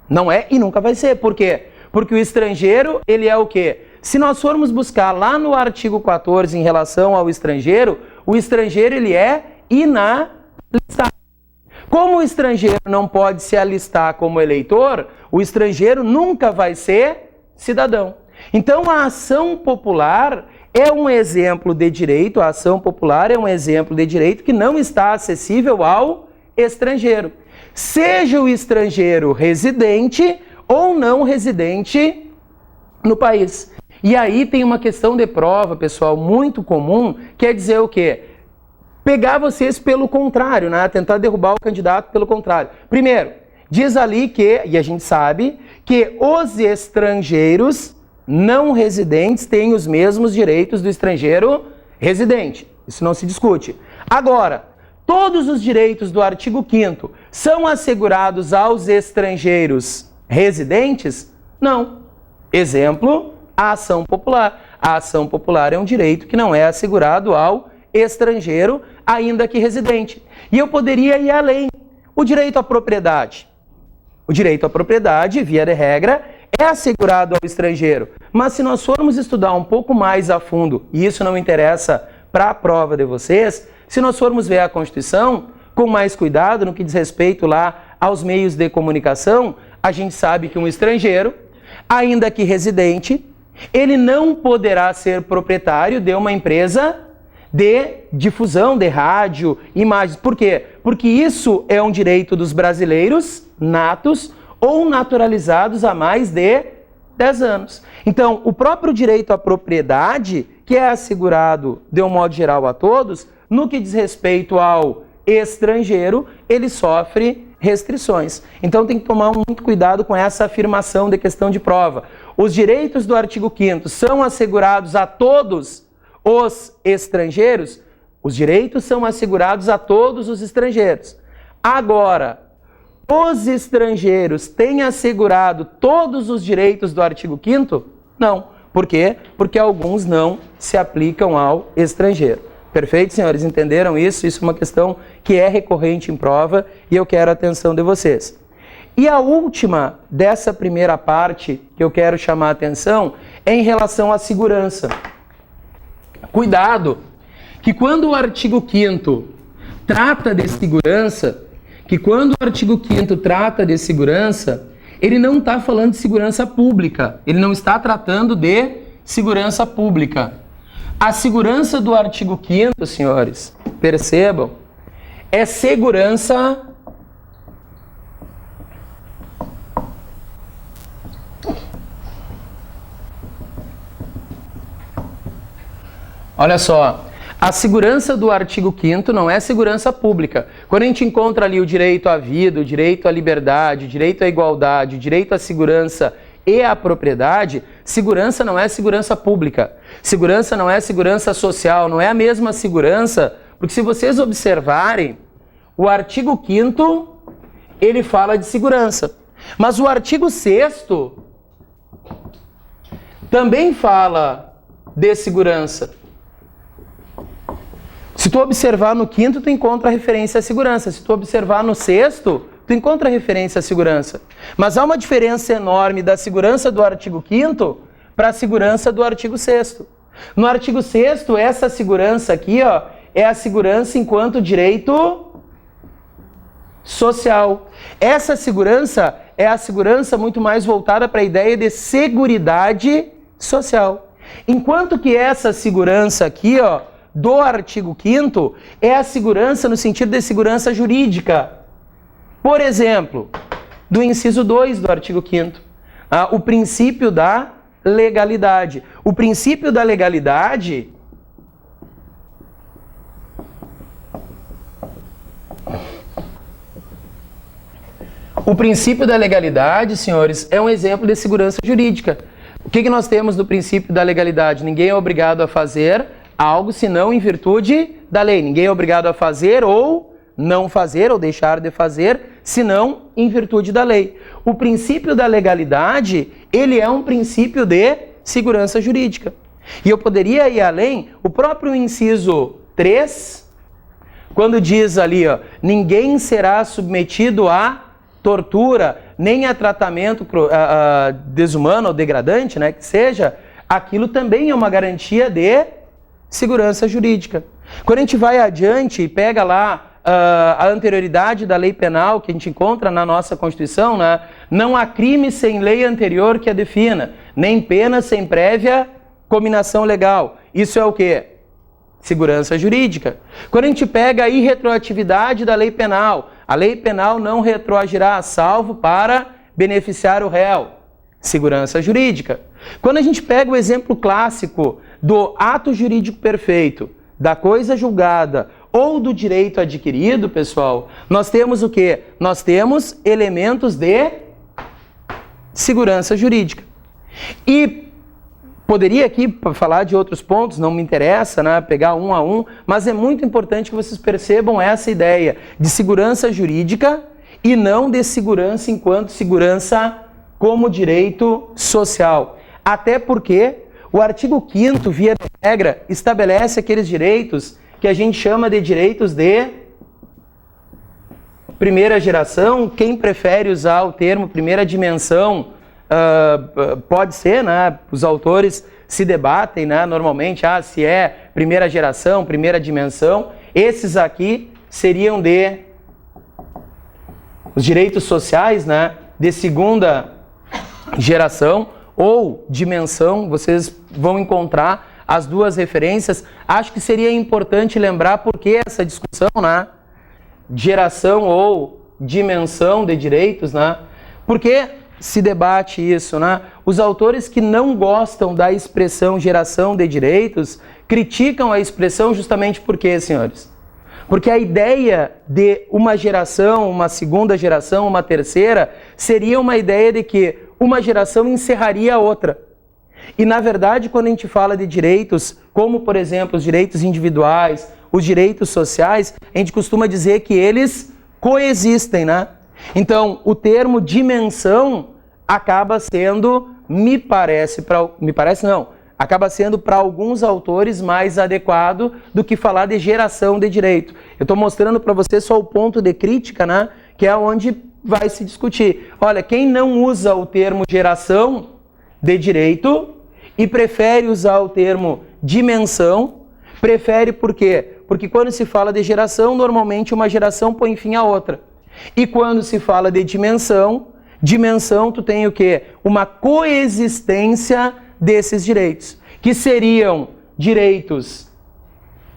não é e nunca vai ser. Por quê? Porque o estrangeiro, ele é o quê? Se nós formos buscar lá no artigo 14 em relação ao estrangeiro, o estrangeiro ele é inalistado. Como o estrangeiro não pode se alistar como eleitor, o estrangeiro nunca vai ser cidadão. Então a ação popular, é um exemplo de direito, a ação popular é um exemplo de direito que não está acessível ao estrangeiro. Seja o estrangeiro residente ou não residente no país. E aí tem uma questão de prova, pessoal, muito comum, que é dizer o quê? Pegar vocês pelo contrário, né? Tentar derrubar o candidato pelo contrário. Primeiro, diz ali que, e a gente sabe, que os estrangeiros não residentes têm os mesmos direitos do estrangeiro residente. Isso não se discute. Agora, todos os direitos do artigo 5º são assegurados aos estrangeiros residentes? Não. Exemplo, a ação popular. A ação popular é um direito que não é assegurado ao estrangeiro, ainda que residente. E eu poderia ir além. O direito à propriedade. O direito à propriedade, via de regra, é assegurado ao estrangeiro. Mas se nós formos estudar um pouco mais a fundo, e isso não interessa para a prova de vocês, se nós formos ver a Constituição, com mais cuidado no que diz respeito lá aos meios de comunicação, a gente sabe que um estrangeiro, ainda que residente, ele não poderá ser proprietário de uma empresa de difusão de rádio, imagens. Por quê? Porque isso é um direito dos brasileiros natos ou naturalizados há mais de 10 anos. Então, o próprio direito à propriedade, que é assegurado de um modo geral a todos, no que diz respeito ao estrangeiro, ele sofre restrições. Então tem que tomar muito cuidado com essa afirmação de questão de prova. Os direitos do artigo 5º são assegurados a todos os estrangeiros? Os direitos são assegurados a todos os estrangeiros. Agora, os estrangeiros têm assegurado todos os direitos do artigo 5º? Não. Por quê? Porque alguns não se aplicam ao estrangeiro. Perfeito, senhores? Entenderam isso? Isso é uma questão que é recorrente em prova e eu quero a atenção de vocês. E a última dessa primeira parte que eu quero chamar a atenção é em relação à segurança. Cuidado, que quando o artigo 5º trata de segurança, ele não está falando de segurança pública, ele não está tratando de segurança pública. A segurança do artigo 5º, senhores, percebam, é segurança olha só, a segurança do artigo 5º não é segurança pública. Quando a gente encontra ali o direito à vida, o direito à liberdade, o direito à igualdade, o direito à segurança e à propriedade, segurança não é segurança pública. Segurança não é segurança social, não é a mesma segurança, porque se vocês observarem, o artigo 5º, ele fala de segurança. Mas o artigo 6º também fala de segurança. Se tu observar no 5º, tu encontra a referência à segurança. Se tu observar no 6º, tu encontra a referência à segurança. Mas há uma diferença enorme da segurança do artigo 5º para a segurança do artigo 6º. No artigo 6º, essa segurança aqui, ó, é a segurança enquanto direito social. Essa segurança é a segurança muito mais voltada para a ideia de seguridade social. Enquanto que essa segurança aqui, ó, do artigo 5º é a segurança no sentido de segurança jurídica. Por exemplo, do inciso 2 do artigo 5º, o princípio da legalidade. O princípio da legalidade senhores, é um exemplo de segurança jurídica. O que nós temos no princípio da legalidade? Ninguém é obrigado a fazer algo senão em virtude da lei. Ninguém é obrigado a fazer ou não fazer ou deixar de fazer senão em virtude da lei. O princípio da legalidade, ele é um princípio de segurança jurídica. E eu poderia ir além, o próprio inciso 3, quando diz ali, ó, ninguém será submetido a tortura, nem a tratamento desumano ou degradante, né, que seja, aquilo também é uma garantia de segurança jurídica. Quando a gente vai adiante e pega lá a anterioridade da lei penal que a gente encontra na nossa Constituição, né? Não há crime sem lei anterior que a defina, nem pena sem prévia cominação legal. Isso é o quê? Segurança jurídica. Quando a gente pega a irretroatividade da lei penal, a lei penal não retroagirá, salvo para beneficiar o réu. Segurança jurídica. Quando a gente pega o exemplo clássico do ato jurídico perfeito, da coisa julgada ou do direito adquirido, pessoal, nós temos o quê? Nós temos elementos de segurança jurídica. E poderia aqui falar de outros pontos, não me interessa, né, pegar um a um, mas é muito importante que vocês percebam essa ideia de segurança jurídica e não de segurança enquanto segurança como direito social. Até porque o artigo 5º, via de regra, estabelece aqueles direitos que a gente chama de direitos de primeira geração. Quem prefere usar o termo primeira dimensão, pode ser, né? Os autores se debatem, né? Normalmente, se é primeira geração, primeira dimensão. Esses aqui seriam de os direitos sociais, né? De segunda geração ou dimensão. Vocês vão encontrar as duas referências. Acho que seria importante lembrar por que essa discussão, né? Geração ou dimensão de direitos, né? Porque se debate isso, né? Os autores que não gostam da expressão geração de direitos criticam a expressão justamente por quê, senhores? Porque a ideia de uma geração, uma segunda geração, uma terceira, seria uma ideia de que uma geração encerraria a outra. E, na verdade, quando a gente fala de direitos, como, por exemplo, os direitos individuais, os direitos sociais, a gente costuma dizer que eles coexistem, né? Então, o termo dimensão acaba sendo, acaba sendo para alguns autores mais adequado do que falar de geração de direito. Eu estou mostrando para você só o ponto de crítica, né? Que é onde vai se discutir. Olha, quem não usa o termo geração de direito e prefere usar o termo dimensão, prefere por quê? Porque quando se fala de geração, normalmente uma geração põe fim à outra. E quando se fala de dimensão, tu tem o quê? Uma coexistência desses direitos, que seriam direitos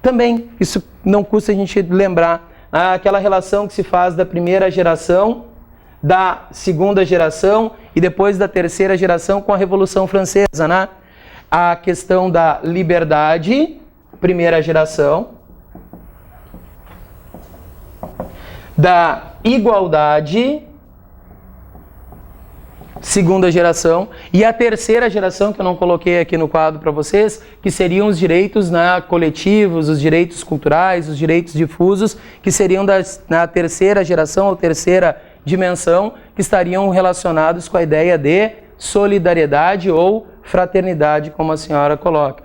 também, isso não custa a gente lembrar, aquela relação que se faz da primeira geração, da segunda geração e depois da terceira geração com a Revolução Francesa, né? A questão da liberdade, primeira geração, da igualdade, segunda geração, e a terceira geração, que eu não coloquei aqui no quadro para vocês, que seriam os direitos, né, coletivos, os direitos culturais, os direitos difusos, que seriam na terceira geração ou terceira dimensão, que estariam relacionados com a ideia de solidariedade ou fraternidade, como a senhora coloca.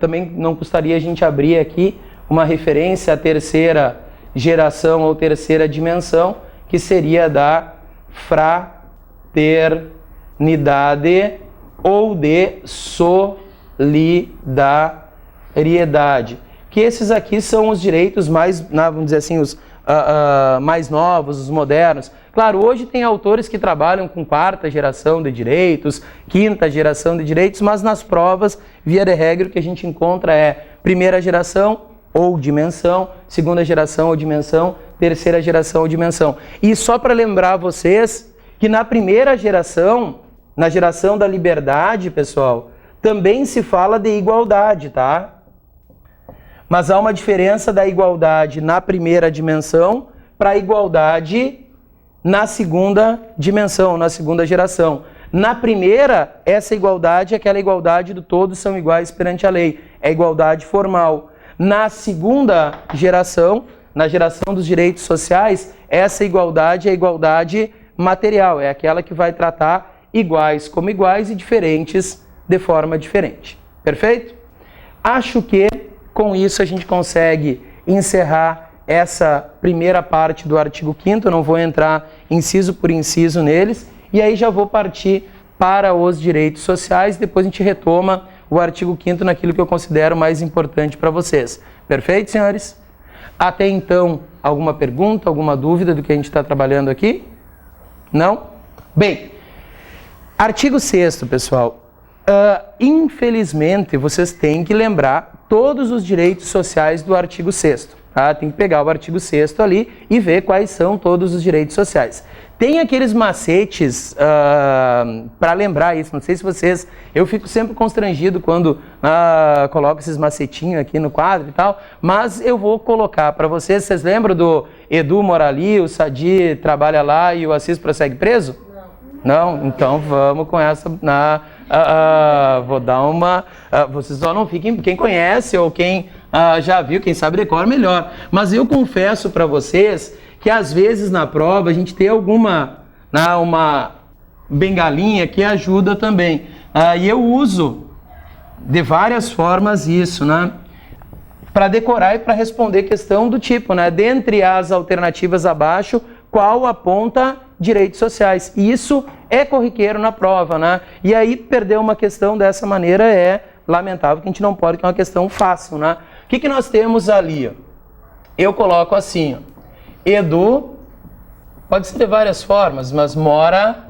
Também não custaria a gente abrir aqui uma referência à terceira geração ou terceira dimensão, que seria da fraternidade ou de solidariedade. Que esses aqui são os direitos mais, vamos dizer assim, os mais novos, os modernos. Claro, hoje tem autores que trabalham com quarta geração de direitos, quinta geração de direitos, mas nas provas, via de regra, o que a gente encontra é primeira geração ou dimensão, segunda geração ou dimensão, terceira geração ou dimensão. E só para lembrar vocês que na primeira geração, na geração da liberdade, pessoal, também se fala de igualdade, tá? Mas há uma diferença da igualdade na primeira dimensão para a igualdade na segunda dimensão, na segunda geração. Na primeira, essa igualdade é aquela igualdade do todos são iguais perante a lei. É igualdade formal. Na segunda geração, na geração dos direitos sociais, essa igualdade é a igualdade material. É aquela que vai tratar iguais como iguais e diferentes de forma diferente. Perfeito? Acho que com isso a gente consegue encerrar essa primeira parte do artigo 5º, eu não vou entrar inciso por inciso neles, e aí já vou partir para os direitos sociais, depois a gente retoma o artigo 5º naquilo que eu considero mais importante para vocês. Perfeito, senhores? Até então, alguma pergunta, alguma dúvida do que a gente está trabalhando aqui? Não? Bem, artigo 6º, pessoal. infelizmente, vocês têm que lembrar todos os direitos sociais do artigo 6º. Tá? Tem que pegar o artigo 6º ali e ver quais são todos os direitos sociais. Tem aqueles macetes para lembrar isso, não sei se vocês... Eu fico sempre constrangido quando coloco esses macetinhos aqui no quadro e tal, mas eu vou colocar para vocês. Vocês lembram do Edu mora ali, o Sadi trabalha lá e o Assis prossegue preso? Não? Então vamos com essa... vou dar uma... vocês só não fiquem... Quem conhece ou quem já viu, quem sabe decora melhor. Mas eu confesso para vocês que às vezes na prova a gente tem alguma... uma bengalinha que ajuda também. E eu uso de várias formas isso, né? Para decorar e para responder questão do tipo, né? Dentre as alternativas abaixo, qual aponta direitos sociais? Isso é corriqueiro na prova, né? E aí perder uma questão dessa maneira é lamentável, que a gente não pode, que é uma questão fácil, né? O que nós temos ali? Ó? Eu coloco assim, ó. Edu, pode ser de várias formas, mas mora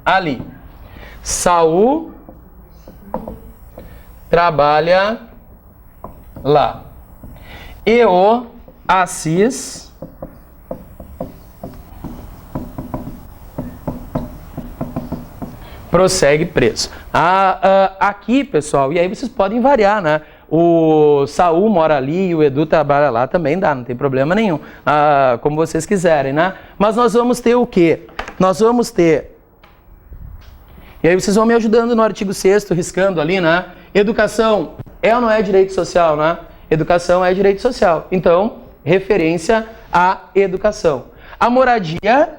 ali. Saul trabalha lá. E o Assis prossegue preso. Aqui, pessoal, e aí vocês podem variar, né? O Saul mora ali e o Edu trabalha lá, também dá, não tem problema nenhum. Como vocês quiserem, né? Mas nós vamos ter o quê? Nós vamos ter... E aí vocês vão me ajudando no artigo 6º, riscando ali, né? Educação é ou não é direito social, né? Educação é direito social. Então, referência à educação. A moradia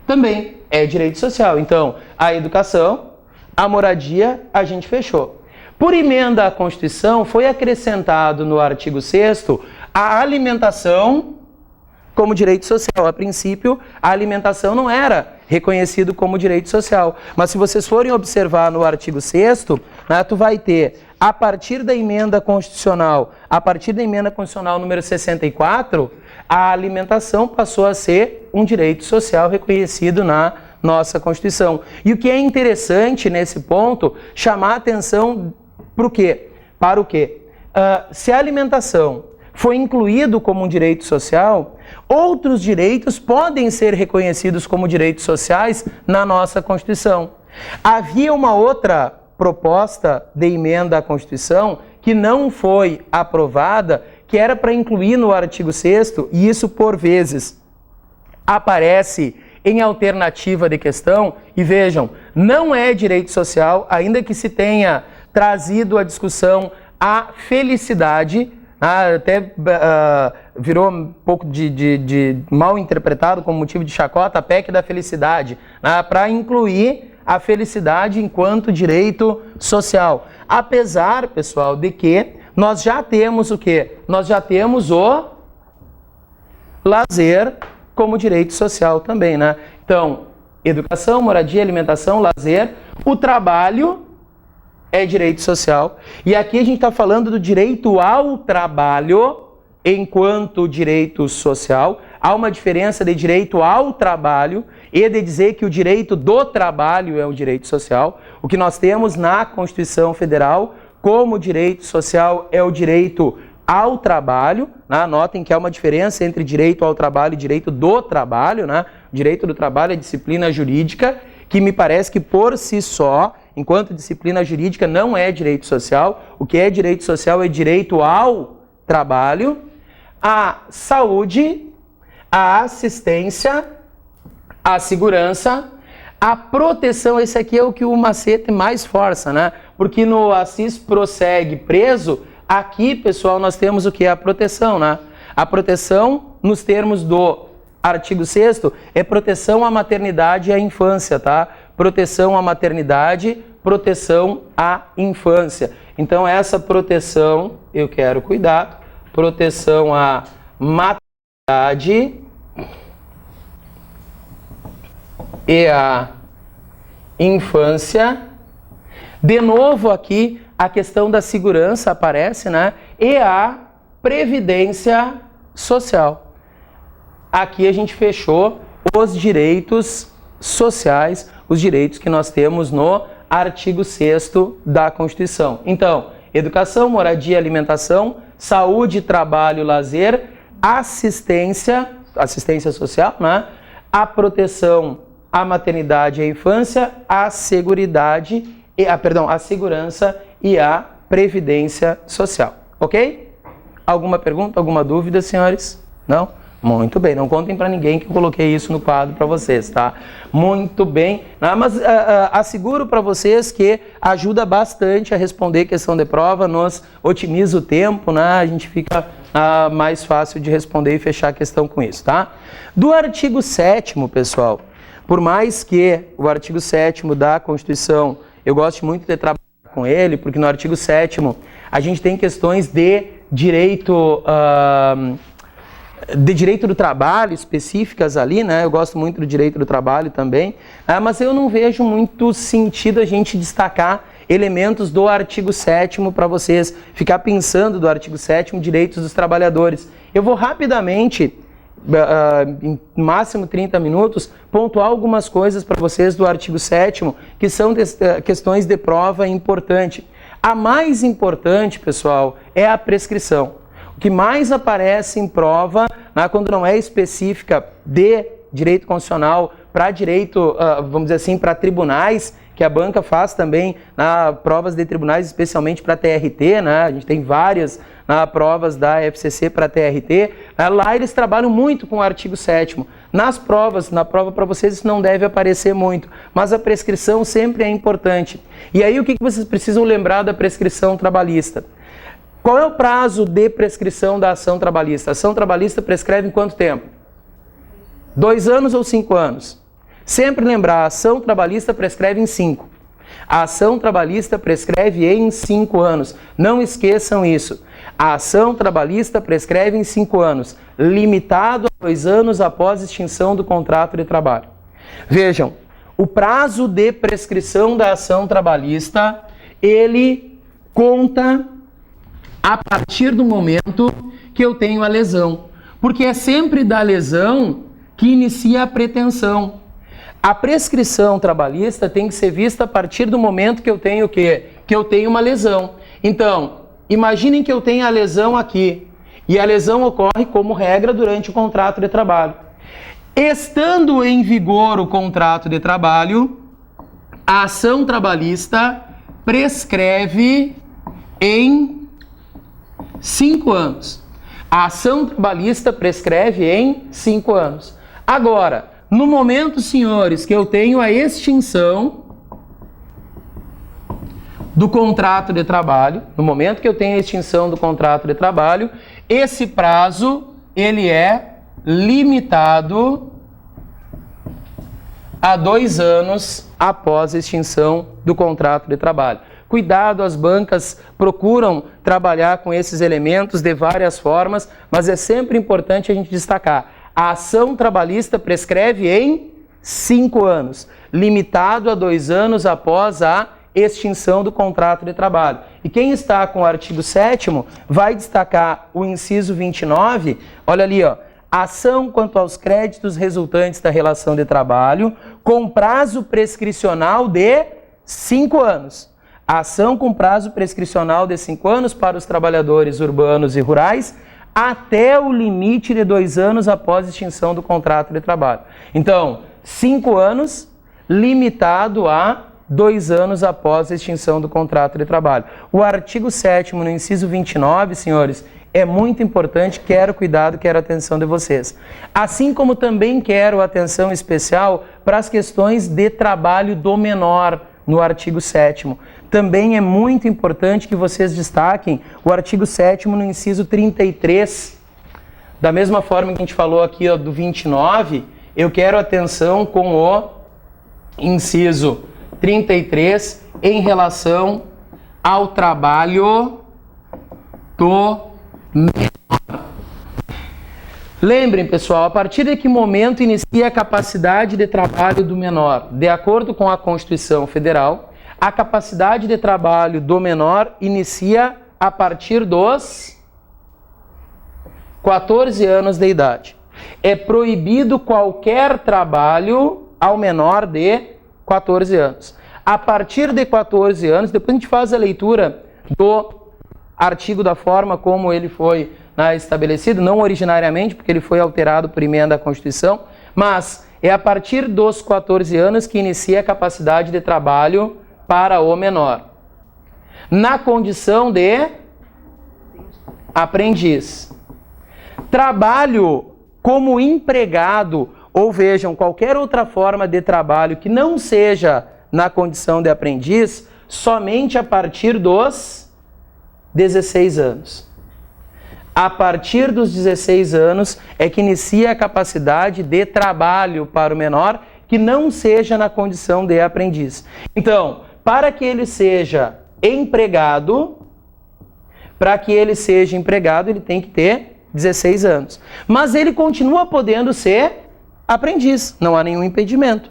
também é direito social. Então, a educação, a moradia, a gente fechou. Por emenda à Constituição, foi acrescentado no artigo 6º a alimentação como direito social. A princípio, a alimentação não era reconhecido como direito social. Mas se vocês forem observar no artigo 6º, né, tu vai ter, a partir da emenda constitucional número 64, a alimentação passou a ser um direito social reconhecido na nossa Constituição. E o que é interessante nesse ponto, chamar a atenção para o quê? Para o quê? Se a alimentação foi incluído como um direito social, outros direitos podem ser reconhecidos como direitos sociais na nossa Constituição. Havia uma outra proposta de emenda à Constituição que não foi aprovada, que era para incluir no artigo 6º, e isso por vezes aparece em alternativa de questão, e vejam, não é direito social, ainda que se tenha trazido à discussão a felicidade, até virou um pouco de mal interpretado como motivo de chacota, a PEC da felicidade, para incluir a felicidade enquanto direito social. Apesar, pessoal, de que nós já temos o quê? Nós já temos o lazer como direito social também, né? Então, educação, moradia, alimentação, lazer, o trabalho é direito social. E aqui a gente está falando do direito ao trabalho enquanto direito social. Há uma diferença de direito ao trabalho e de dizer que o direito do trabalho é um direito social. O que nós temos na Constituição Federal como direito social é o direito ao trabalho, né? Notem que há uma diferença entre direito ao trabalho e direito do trabalho, né? O direito do trabalho é disciplina jurídica, que me parece que por si só, enquanto disciplina jurídica, não é direito social. O que é direito social é direito ao trabalho, à saúde, à assistência, à segurança, à proteção. Esse aqui é o que o macete mais força, né? Porque no Assis prossegue preso, aqui, pessoal, nós temos o que? A proteção, né? A proteção, nos termos do artigo 6º, é proteção à maternidade e à infância, tá? Proteção à maternidade, proteção à infância. Então, essa proteção, eu quero cuidado, proteção à maternidade e à infância. De novo aqui, a questão da segurança aparece, né? E a previdência social. Aqui a gente fechou os direitos sociais, os direitos que nós temos no artigo 6º da Constituição. Então, educação, moradia, alimentação, saúde, trabalho, lazer, assistência social, né? A proteção à maternidade e à infância, a segurança e a previdência social. Ok? Alguma pergunta, alguma dúvida, senhores? Não? Muito bem, não contem para ninguém que eu coloquei isso no quadro para vocês, tá? Muito bem, mas asseguro para vocês que ajuda bastante a responder questão de prova, nos otimiza o tempo, né? A gente fica mais fácil de responder e fechar a questão com isso, tá? Do artigo 7º, pessoal, por mais que o artigo 7º da Constituição, eu gosto muito de trabalhar com ele, porque no artigo 7º a gente tem questões de direito do trabalho específicas ali, né? Eu gosto muito do direito do trabalho também, mas eu não vejo muito sentido a gente destacar elementos do artigo 7º para vocês ficar pensando do artigo 7º, direitos dos trabalhadores. Eu vou rapidamente, em máximo 30 minutos, pontuar algumas coisas para vocês do artigo 7º, que são questões de prova importante. A mais importante, pessoal, é a prescrição. O que mais aparece em prova, né, quando não é específica de direito constitucional para direito, vamos dizer assim, para tribunais, que a banca faz também provas de tribunais, especialmente para TRT, né? A gente tem várias provas da FCC para TRT. Lá eles trabalham muito com o artigo 7º. Na prova para vocês isso não deve aparecer muito, mas a prescrição sempre é importante. E aí o que vocês precisam lembrar da prescrição trabalhista? Qual é o prazo de prescrição da ação trabalhista? A ação trabalhista prescreve em quanto tempo? 2 anos ou 5 anos? Sempre lembrar, a ação trabalhista prescreve em 5. A ação trabalhista prescreve em 5 anos. Não esqueçam isso. A ação trabalhista prescreve em 5 anos, limitado a 2 anos após extinção do contrato de trabalho. Vejam, o prazo de prescrição da ação trabalhista, ele conta a partir do momento que eu tenho a lesão. Porque é sempre da lesão que inicia a pretensão. A prescrição trabalhista tem que ser vista a partir do momento que eu tenho o quê? Que eu tenho uma lesão. Então, imaginem que eu tenho a lesão aqui. E a lesão ocorre como regra durante o contrato de trabalho. Estando em vigor o contrato de trabalho, a ação trabalhista prescreve em 5 anos. A ação trabalhista prescreve em 5 anos. Agora, no momento, senhores, que eu tenho a extinção do contrato de trabalho, no momento que eu tenho a extinção do contrato de trabalho, esse prazo, ele é limitado a 2 anos após a extinção do contrato de trabalho. Cuidado, as bancas procuram trabalhar com esses elementos de várias formas, mas é sempre importante a gente destacar. A ação trabalhista prescreve em 5 anos, limitado a 2 anos após a extinção do contrato de trabalho. E quem está com o artigo 7º vai destacar o inciso 29, olha ali, ó, ação quanto aos créditos resultantes da relação de trabalho com prazo prescricional de 5 anos. A ação com prazo prescricional de 5 anos para os trabalhadores urbanos e rurais até o limite de 2 anos após a extinção do contrato de trabalho. Então, 5 anos limitado a 2 anos após a extinção do contrato de trabalho. O artigo 7º, no inciso 29, senhores, é muito importante, quero cuidado, quero atenção de vocês. Assim como também quero atenção especial para as questões de trabalho do menor, no artigo 7º. Também é muito importante que vocês destaquem o artigo 7º no inciso 33. Da mesma forma que a gente falou aqui, ó, do 29, eu quero atenção com o inciso 33 em relação ao trabalho do menor. Lembrem, pessoal, a partir de que momento inicia a capacidade de trabalho do menor? De acordo com a Constituição Federal, a capacidade de trabalho do menor inicia a partir dos 14 anos de idade. É proibido qualquer trabalho ao menor de 14 anos. a partir de 14 anos, depois a gente faz a leitura do artigo da forma como ele foi estabelecido, não originariamente, porque ele foi alterado por emenda à Constituição, mas é a partir dos 14 anos que inicia a capacidade de trabalho para o menor, na condição de aprendiz. Trabalho como empregado, ou vejam, qualquer outra forma de trabalho que não seja na condição de aprendiz, somente a partir dos 16 anos. A partir dos 16 anos é que inicia a capacidade de trabalho para o menor que não seja na condição de aprendiz. Então, para que ele seja empregado, ele tem que ter 16 anos. Mas ele continua podendo ser aprendiz, não há nenhum impedimento.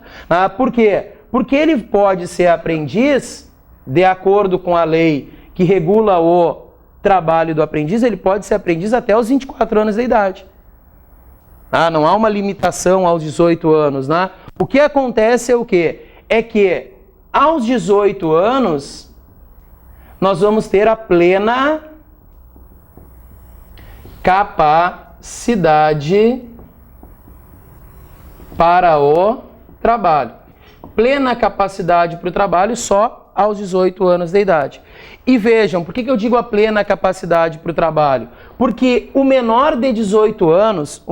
Por quê? Porque ele pode ser aprendiz, de acordo com a lei que regula o trabalho do aprendiz, ele pode ser aprendiz até os 24 anos de idade. Não há uma limitação aos 18 anos. O que acontece é o quê? É que aos 18 anos, nós vamos ter a plena capacidade para o trabalho. Plena capacidade para o trabalho só aos 18 anos de idade. E vejam, por que eu digo a plena capacidade para o trabalho? Porque o menor de 18 anos,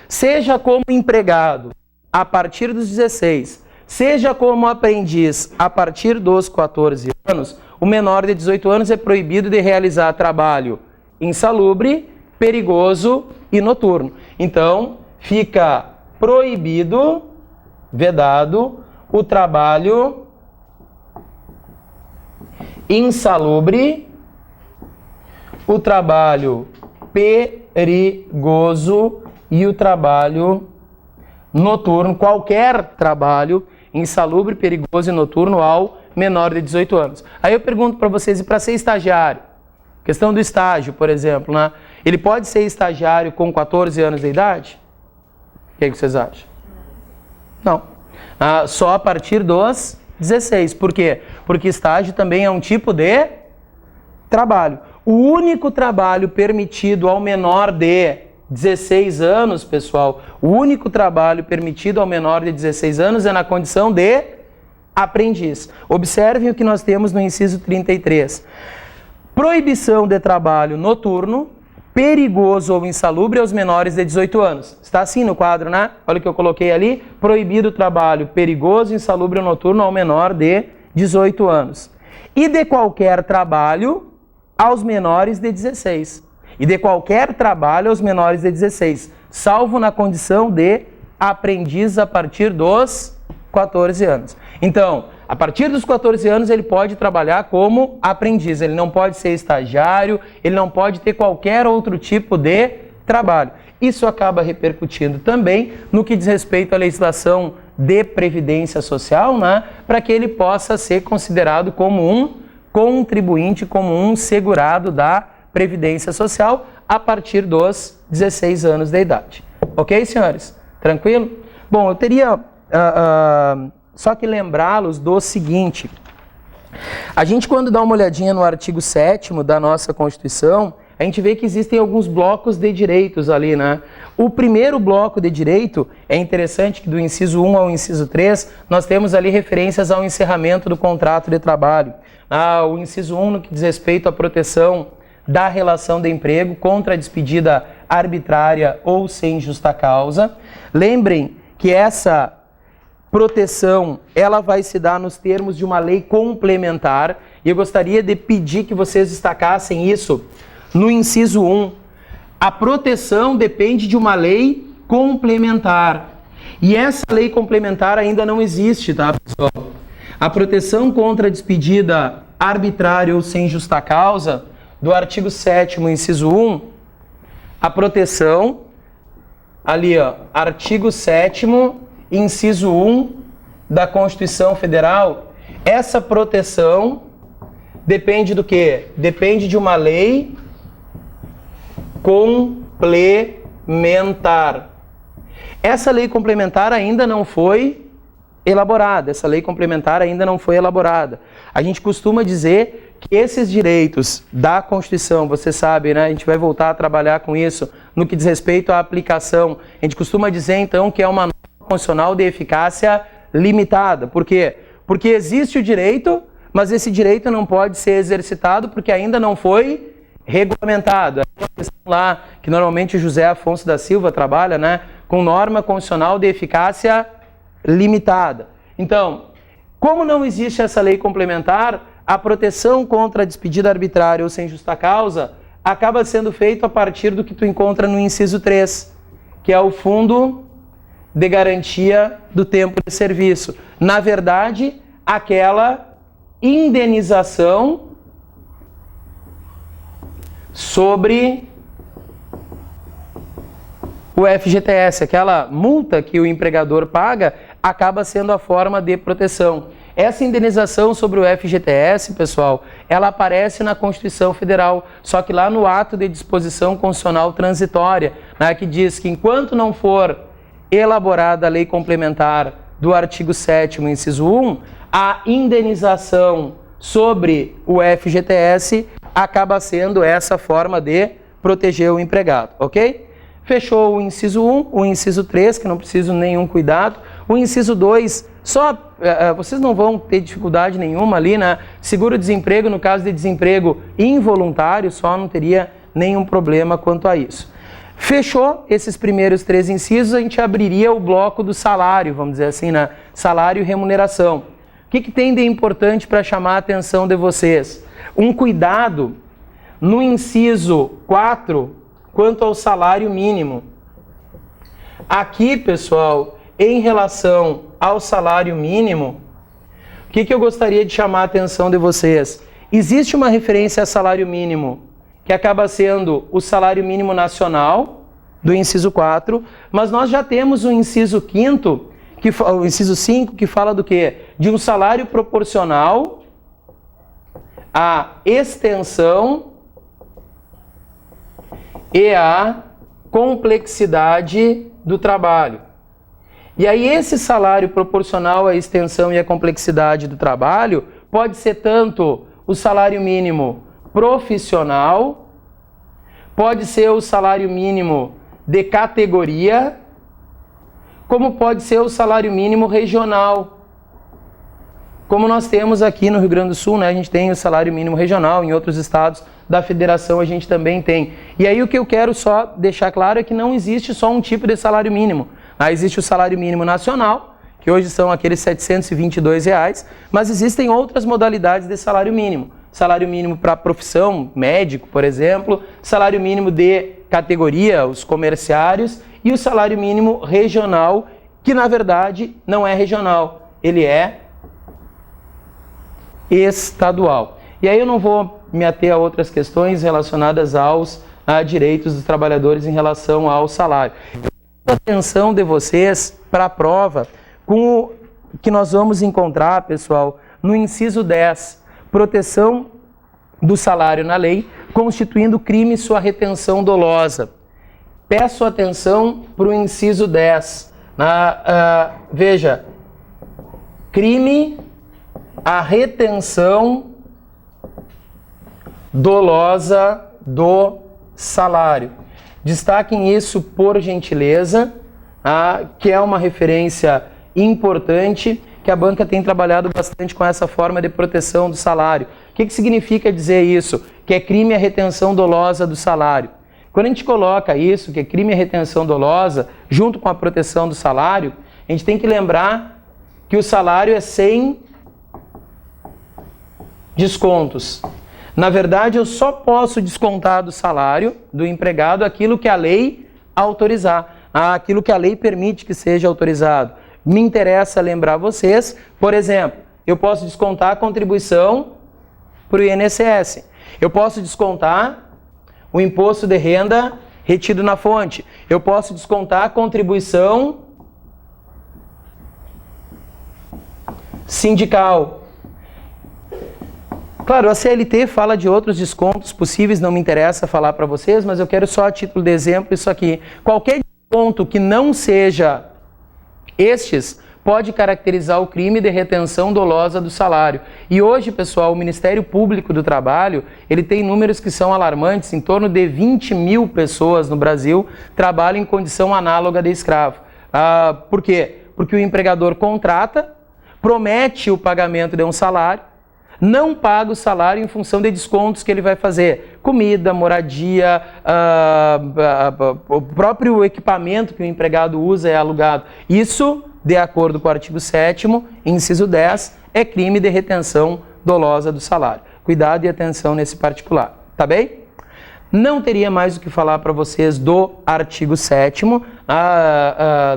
seja como empregado a partir dos 16, seja como aprendiz a partir dos 14 anos, o menor de 18 anos é proibido de realizar trabalho insalubre, perigoso e noturno. Então, fica proibido, vedado, o trabalho insalubre, o trabalho perigoso e o trabalho noturno, qualquer trabalho insalubre, perigoso e noturno ao menor de 18 anos. Aí eu pergunto para vocês, e para ser estagiário? Questão do estágio, por exemplo, ele pode ser estagiário com 14 anos de idade? O que vocês acham? Não. Só a partir dos 16. Por quê? Porque estágio também é um tipo de trabalho. O único trabalho permitido ao menor de 16 anos, pessoal, o único trabalho permitido ao menor de 16 anos é na condição de aprendiz. Observem o que nós temos no inciso 33. Proibição de trabalho noturno, perigoso ou insalubre aos menores de 18 anos. Está assim no quadro, Olha o que eu coloquei ali. Proibido o trabalho perigoso, insalubre ou noturno ao menor de 18 anos. E de qualquer trabalho aos menores de 16. E de qualquer trabalho aos menores de 16. Salvo na condição de aprendiz a partir dos 14 anos. Então, a partir dos 14 anos ele pode trabalhar como aprendiz, ele não pode ser estagiário, ele não pode ter qualquer outro tipo de trabalho. Isso acaba repercutindo também no que diz respeito à legislação de previdência social, para que ele possa ser considerado como um contribuinte, como um segurado da previdência social a partir dos 16 anos de idade. Ok, senhores? Tranquilo? Bom, eu teria só que lembrá-los do seguinte. A gente, quando dá uma olhadinha no artigo 7º da nossa Constituição, a gente vê que existem alguns blocos de direitos ali, O primeiro bloco de direito, é interessante que do inciso 1 ao inciso 3, nós temos ali referências ao encerramento do contrato de trabalho. O inciso 1, no que diz respeito à proteção da relação de emprego contra a despedida arbitrária ou sem justa causa. Lembrem que essa proteção, ela vai se dar nos termos de uma lei complementar, e eu gostaria de pedir que vocês destacassem isso no inciso 1. A proteção depende de uma lei complementar, e essa lei complementar ainda não existe, tá, pessoal? A proteção contra a despedida arbitrária ou sem justa causa, do artigo 7º, inciso 1, a proteção, ali, artigo 7º, inciso 1 da Constituição Federal, essa proteção depende do quê? Depende de uma lei complementar. Essa lei complementar ainda não foi elaborada, essa lei complementar ainda não foi elaborada. A gente costuma dizer que esses direitos da Constituição, você sabe, né? A gente vai voltar a trabalhar com isso no que diz respeito à aplicação. A gente costuma dizer, então, que é uma norma constitucional de eficácia limitada. Por quê? Porque existe o direito, mas esse direito não pode ser exercitado porque ainda não foi regulamentado. É uma questão lá que normalmente o José Afonso da Silva trabalha, né? Com norma constitucional de eficácia limitada. Então, como não existe essa lei complementar, a proteção contra a despedida arbitrária ou sem justa causa acaba sendo feita a partir do que tu encontra no inciso 3, que é o Fundo de Garantia do Tempo de Serviço. Na verdade, aquela indenização sobre o FGTS, aquela multa que o empregador paga, acaba sendo a forma de proteção. Essa indenização sobre o FGTS, pessoal, ela aparece na Constituição Federal, só que lá no ato de disposição constitucional transitória, né, que diz que enquanto não for elaborada a lei complementar do artigo 7º, inciso 1, a indenização sobre o FGTS acaba sendo essa forma de proteger o empregado, ok? Fechou o inciso 1, o inciso 3, que não preciso nenhum cuidado. O inciso 2, vocês não vão ter dificuldade nenhuma ali, né? Seguro-desemprego, no caso de desemprego involuntário, só não teria nenhum problema quanto a isso. Fechou esses primeiros 3 incisos, a gente abriria o bloco do salário, vamos dizer assim, né? Salário e remuneração. O que tem de importante para chamar a atenção de vocês? Um cuidado no inciso 4, quanto ao salário mínimo. Aqui, pessoal, em relação ao salário mínimo, o que eu gostaria de chamar a atenção de vocês? Existe uma referência a salário mínimo, que acaba sendo o salário mínimo nacional, do inciso 4, mas nós já temos o inciso 5º, o inciso 5, que fala do quê? De um salário proporcional à extensão e a complexidade do trabalho. E aí esse salário proporcional à extensão e à complexidade do trabalho pode ser tanto o salário mínimo profissional, pode ser o salário mínimo de categoria, como pode ser o salário mínimo regional. Como nós temos aqui no Rio Grande do Sul, né, a gente tem o salário mínimo regional, em outros estados da federação a gente também tem. E aí o que eu quero só deixar claro é que não existe só um tipo de salário mínimo. Existe o salário mínimo nacional, que hoje são aqueles R$ 722, mas existem outras modalidades de salário mínimo. Salário mínimo para profissão, médico, por exemplo, salário mínimo de categoria, os comerciários, e o salário mínimo regional, que na verdade não é regional, ele é estadual. E aí eu não vou me ater a outras questões relacionadas aos direitos dos trabalhadores em relação ao salário. A atenção de vocês para a prova com o que nós vamos encontrar, pessoal, no inciso 10, proteção do salário na lei, constituindo crime sua retenção dolosa. Peço atenção para o inciso 10. Veja, crime a retenção dolosa do salário. Destaquem isso por gentileza, que é uma referência importante, que a banca tem trabalhado bastante com essa forma de proteção do salário. O que significa dizer isso? Que é crime a retenção dolosa do salário. Quando a gente coloca isso, que é crime a retenção dolosa, junto com a proteção do salário, a gente tem que lembrar que o salário é sem descontos. Na verdade, eu só posso descontar do salário do empregado aquilo que a lei autorizar, aquilo que a lei permite que seja autorizado. Me interessa lembrar vocês, por exemplo, eu posso descontar a contribuição para o INSS, eu posso descontar o imposto de renda retido na fonte, eu posso descontar a contribuição sindical. Claro, a CLT fala de outros descontos possíveis, não me interessa falar para vocês, mas eu quero só a título de exemplo isso aqui. Qualquer desconto que não seja estes pode caracterizar o crime de retenção dolosa do salário. E hoje, pessoal, o Ministério Público do Trabalho, ele tem números que são alarmantes, em torno de 20 mil pessoas no Brasil trabalham em condição análoga de escravo. Por quê? Porque o empregador contrata, promete o pagamento de um salário, não paga o salário em função de descontos que ele vai fazer. Comida, moradia, o próprio equipamento que o empregado usa é alugado. Isso, de acordo com o artigo 7º, inciso 10, é crime de retenção dolosa do salário. Cuidado e atenção nesse particular, tá bem? Não teria mais o que falar para vocês do artigo 7º.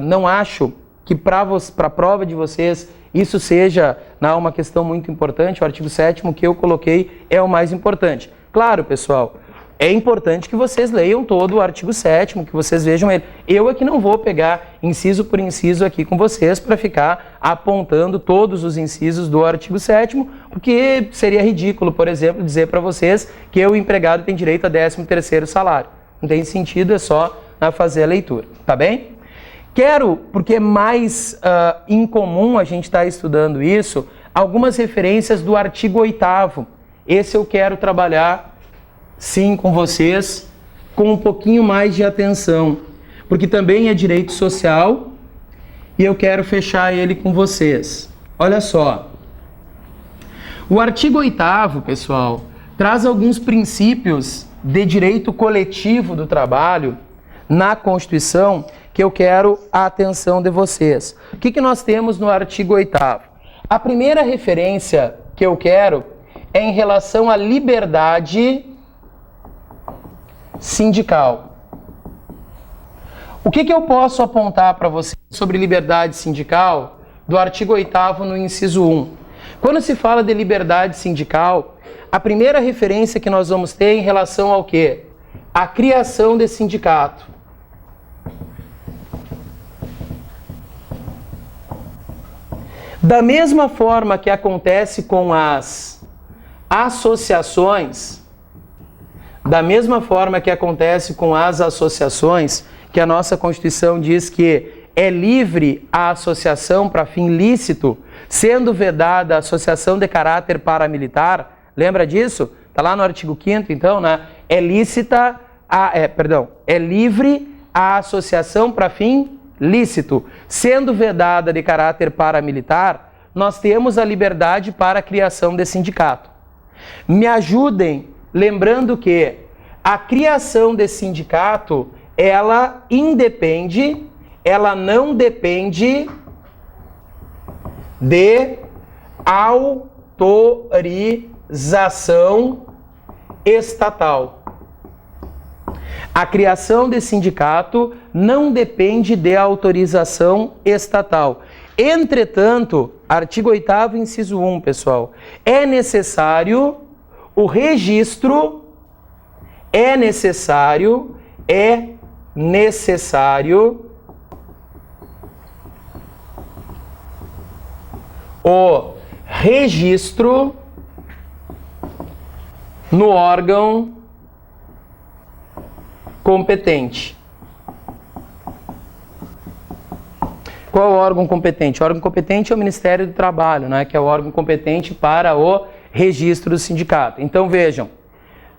Não acho que para a prova de vocês isso seja uma questão muito importante. O artigo 7º que eu coloquei é o mais importante. Claro, pessoal, é importante que vocês leiam todo o artigo 7º, que vocês vejam ele. Eu é que não vou pegar inciso por inciso aqui com vocês para ficar apontando todos os incisos do artigo 7º, porque seria ridículo, por exemplo, dizer para vocês que o empregado tem direito a 13º salário. Não tem sentido, é só fazer a leitura, tá bem? Quero, porque é mais incomum a gente estar estudando isso, algumas referências do artigo 8º. Esse eu quero trabalhar, sim, com vocês, com um pouquinho mais de atenção, porque também é direito social e eu quero fechar ele com vocês. Olha só, o artigo 8º, pessoal, traz alguns princípios de direito coletivo do trabalho na Constituição que eu quero a atenção de vocês. O que nós temos no artigo 8º? A primeira referência que eu quero é em relação à liberdade sindical. O que eu posso apontar para vocês sobre liberdade sindical do artigo 8º no inciso 1? Quando se fala de liberdade sindical, a primeira referência que nós vamos ter é em relação ao quê? A criação de sindicato. Da mesma forma que acontece com as associações, que a nossa Constituição diz que é livre a associação para fim lícito, sendo vedada a associação de caráter paramilitar, lembra disso? Está lá no artigo 5º, então, né? É livre a associação para fim lícito, sendo vedada de caráter paramilitar, nós temos a liberdade para a criação de sindicato. Me ajudem lembrando que a criação de sindicato, ela não depende de autorização estatal. A criação de sindicato não depende de autorização estatal. Entretanto, artigo 8º, inciso 1, pessoal, é necessário o registro, o registro no órgão competente. Qual é o órgão competente? O órgão competente é o Ministério do Trabalho, né, que é o órgão competente para o registro do sindicato. Então vejam,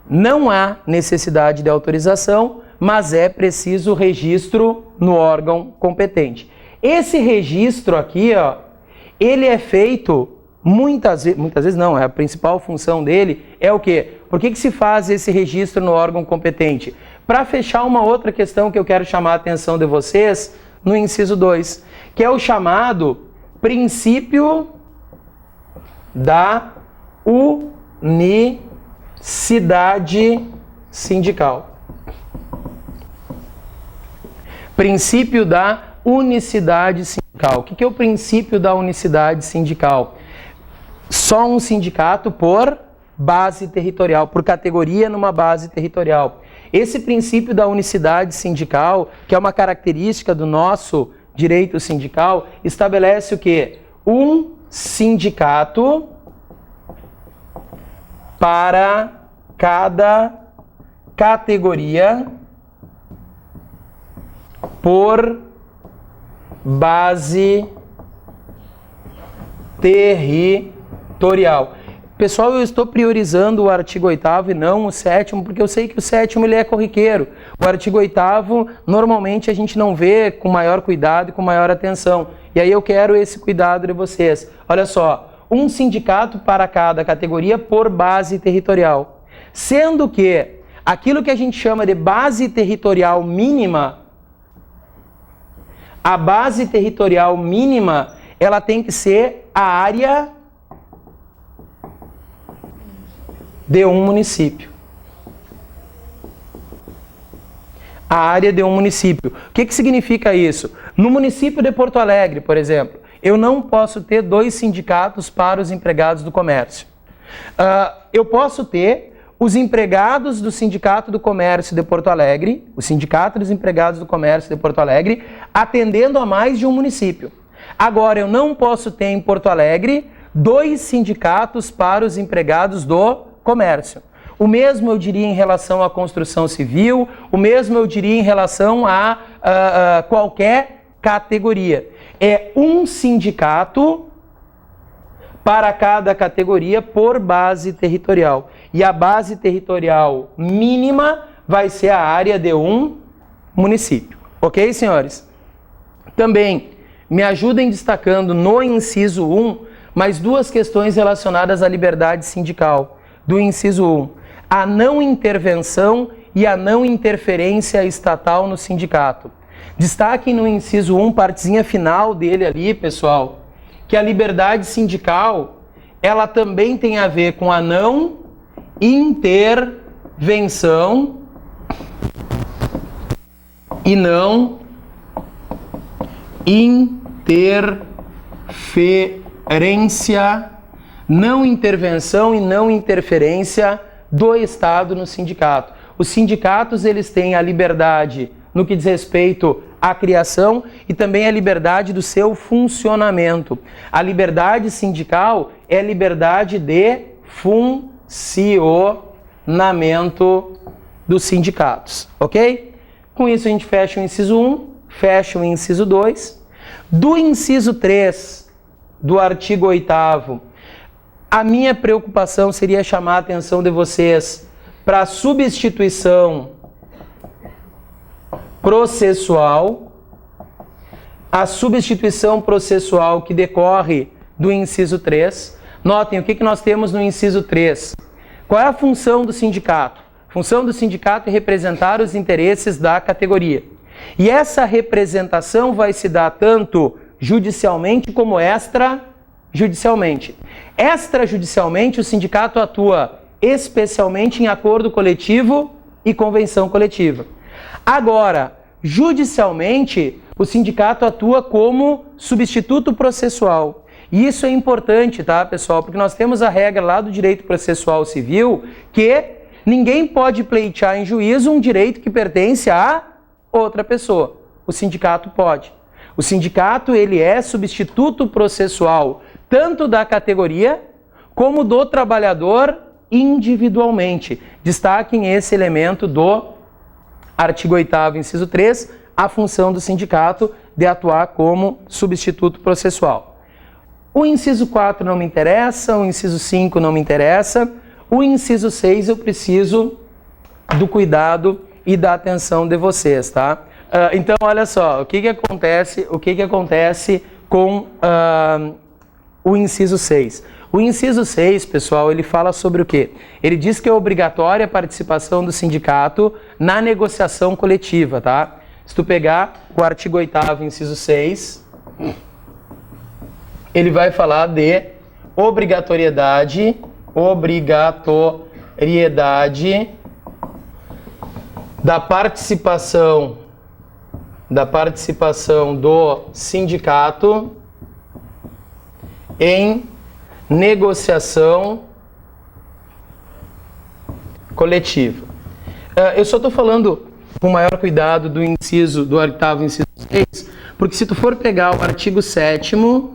não há necessidade de autorização, mas é preciso registro no órgão competente. Esse registro aqui, ó, ele é feito muitas vezes não, a principal função dele é o quê? Por que se faz esse registro no órgão competente? Para fechar uma outra questão que eu quero chamar a atenção de vocês no inciso 2, que é o chamado princípio da unicidade sindical. Princípio da unicidade sindical. O que é o princípio da unicidade sindical? Só um sindicato por base territorial, por categoria numa base territorial. Esse princípio da unicidade sindical, que é uma característica do nosso direito sindical, estabelece o quê? Um sindicato para cada categoria por base territorial. Pessoal, eu estou priorizando o artigo 8º e não o 7º, porque eu sei que o 7º ele é corriqueiro. O artigo 8º, normalmente a gente não vê com maior cuidado e com maior atenção. E aí eu quero esse cuidado de vocês. Olha só, um sindicato para cada categoria por base territorial. Sendo que aquilo que a gente chama de base territorial mínima, a base territorial mínima, ela tem que ser a área de um município. A área de um município. O que significa isso? No município de Porto Alegre, por exemplo, eu não posso ter 2 sindicatos para os empregados do comércio. Eu posso ter os empregados do Sindicato do Comércio de Porto Alegre, o Sindicato dos Empregados do Comércio de Porto Alegre, atendendo a mais de um município. Agora, eu não posso ter em Porto Alegre 2 sindicatos para os empregados do comércio. O mesmo eu diria em relação à construção civil, o mesmo eu diria em relação a qualquer categoria. É um sindicato para cada categoria por base territorial. E a base territorial mínima vai ser a área de um município. Ok, senhores? Também me ajudem destacando no inciso 1 mais 2 questões relacionadas à liberdade sindical. Do inciso 1, a não intervenção e a não interferência estatal no sindicato. Destaquem no inciso 1, partezinha final dele ali, pessoal, que a liberdade sindical, ela também tem a ver com a não intervenção e não interferência, não intervenção e não interferência do Estado no sindicato. Os sindicatos, eles têm a liberdade no que diz respeito à criação e também a liberdade do seu funcionamento. A liberdade sindical é liberdade de funcionamento dos sindicatos, ok? Com isso a gente fecha o inciso 1, fecha o inciso 2. Do inciso 3 do artigo 8º, a minha preocupação seria chamar a atenção de vocês para a substituição processual, a substituição processual que decorre do inciso 3. Notem o que nós temos no inciso 3. Qual é a função do sindicato? A função do sindicato é representar os interesses da categoria. E essa representação vai se dar tanto judicialmente como extrajudicialmente. Extrajudicialmente, o sindicato atua especialmente em acordo coletivo e convenção coletiva. Agora, judicialmente, o sindicato atua como substituto processual. E isso é importante, tá, pessoal? Porque nós temos a regra lá do direito processual civil que ninguém pode pleitear em juízo um direito que pertence a outra pessoa. O sindicato pode. O sindicato, ele é substituto processual tanto da categoria como do trabalhador individualmente. Destaquem esse elemento do artigo 8º, inciso 3, a função do sindicato de atuar como substituto processual. O inciso 4 não me interessa, o inciso 5 não me interessa, o inciso 6 eu preciso do cuidado e da atenção de vocês, tá? Então, olha só, o que acontece com o inciso 6? O inciso 6, pessoal, ele fala sobre o quê? Ele diz que é obrigatória a participação do sindicato na negociação coletiva, tá? Se tu pegar o artigo 8º, inciso 6, ele vai falar de obrigatoriedade da participação do sindicato em negociação coletiva. Eu só estou falando com maior cuidado do 8º inciso 6, porque se tu for pegar o artigo 7º,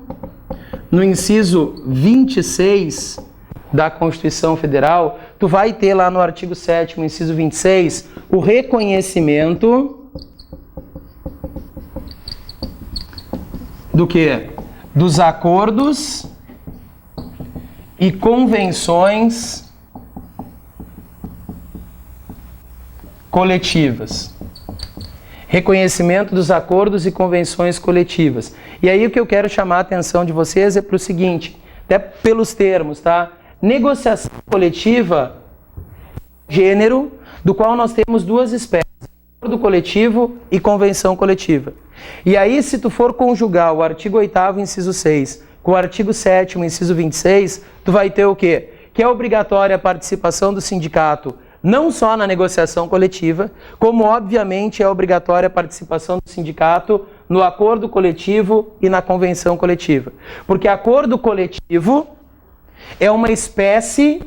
no inciso 26 da Constituição Federal, tu vai ter lá no artigo 7º, inciso 26, o reconhecimento do quê? Dos acordos e convenções coletivas. Reconhecimento dos acordos e convenções coletivas. E aí o que eu quero chamar a atenção de vocês é para o seguinte, até pelos termos, tá? Negociação coletiva, gênero, do qual nós temos duas espécies, acordo coletivo e convenção coletiva. E aí, se tu for conjugar o artigo 8º, inciso 6, com o artigo 7º, inciso 26, tu vai ter o quê? Que é obrigatória a participação do sindicato não só na negociação coletiva, como obviamente é obrigatória a participação do sindicato no acordo coletivo e na convenção coletiva. Porque acordo coletivo é uma espécie...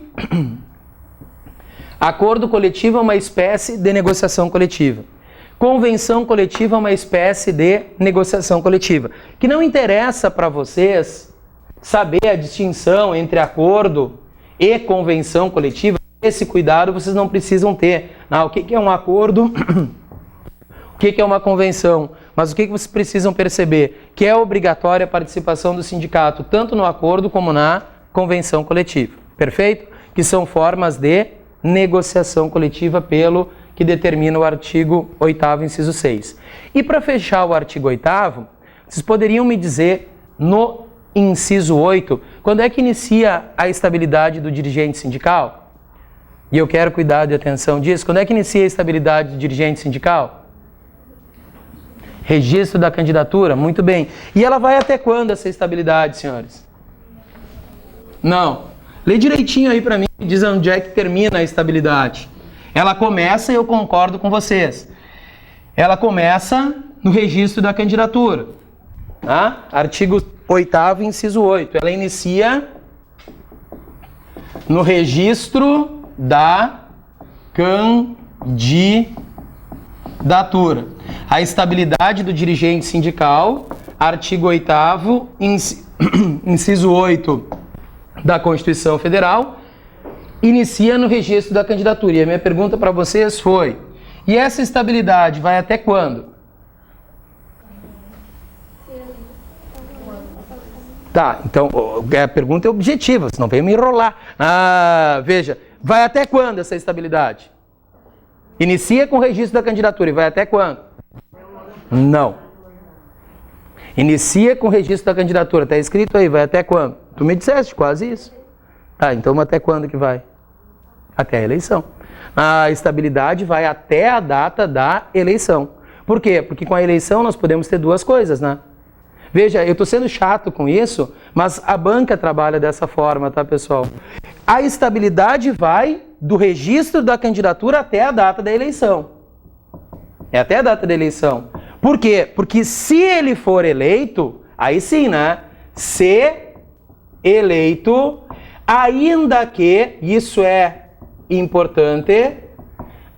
Acordo coletivo é uma espécie de negociação coletiva. Convenção coletiva é uma espécie de negociação coletiva. Que não interessa para vocês saber a distinção entre acordo e convenção coletiva. Esse cuidado vocês não precisam ter. O que é um acordo? O que é uma convenção? Mas o que vocês precisam perceber? Que é obrigatória a participação do sindicato, tanto no acordo como na convenção coletiva. Perfeito? Que são formas de negociação coletiva pelo que determina o artigo 8º, inciso 6. E para fechar o artigo 8º, vocês poderiam me dizer, no inciso 8, quando é que inicia a estabilidade do dirigente sindical? E eu quero cuidar de atenção disso. Quando é que inicia a estabilidade do dirigente sindical? Registro da candidatura, muito bem. E ela vai até quando essa estabilidade, senhores? Não. Lê direitinho aí para mim, diz onde é que termina a estabilidade. Ela começa, e eu concordo com vocês, ela começa no registro da candidatura. Tá? Artigo 8º, inciso 8. Ela inicia no registro da candidatura. A estabilidade do dirigente sindical, artigo 8º, inciso 8 da Constituição Federal, inicia no registro da candidatura. E a minha pergunta para vocês foi, e essa estabilidade vai até quando? Tá, então a pergunta é objetiva, você não veio me enrolar. Veja, vai até quando essa estabilidade? Inicia com o registro da candidatura e vai até quando? Não. Inicia com o registro da candidatura, está escrito aí, vai até quando? Tu me disseste quase isso. Tá, então até quando que vai? Até a eleição. A estabilidade vai até a data da eleição. Por quê? Porque com a eleição nós podemos ter duas coisas, né? Veja, eu estou sendo chato com isso, mas a banca trabalha dessa forma, tá, pessoal? A estabilidade vai do registro da candidatura até a data da eleição. É até a data da eleição. Por quê? Porque se ele for eleito, aí sim, né? Se eleito, ainda que, isso é importante,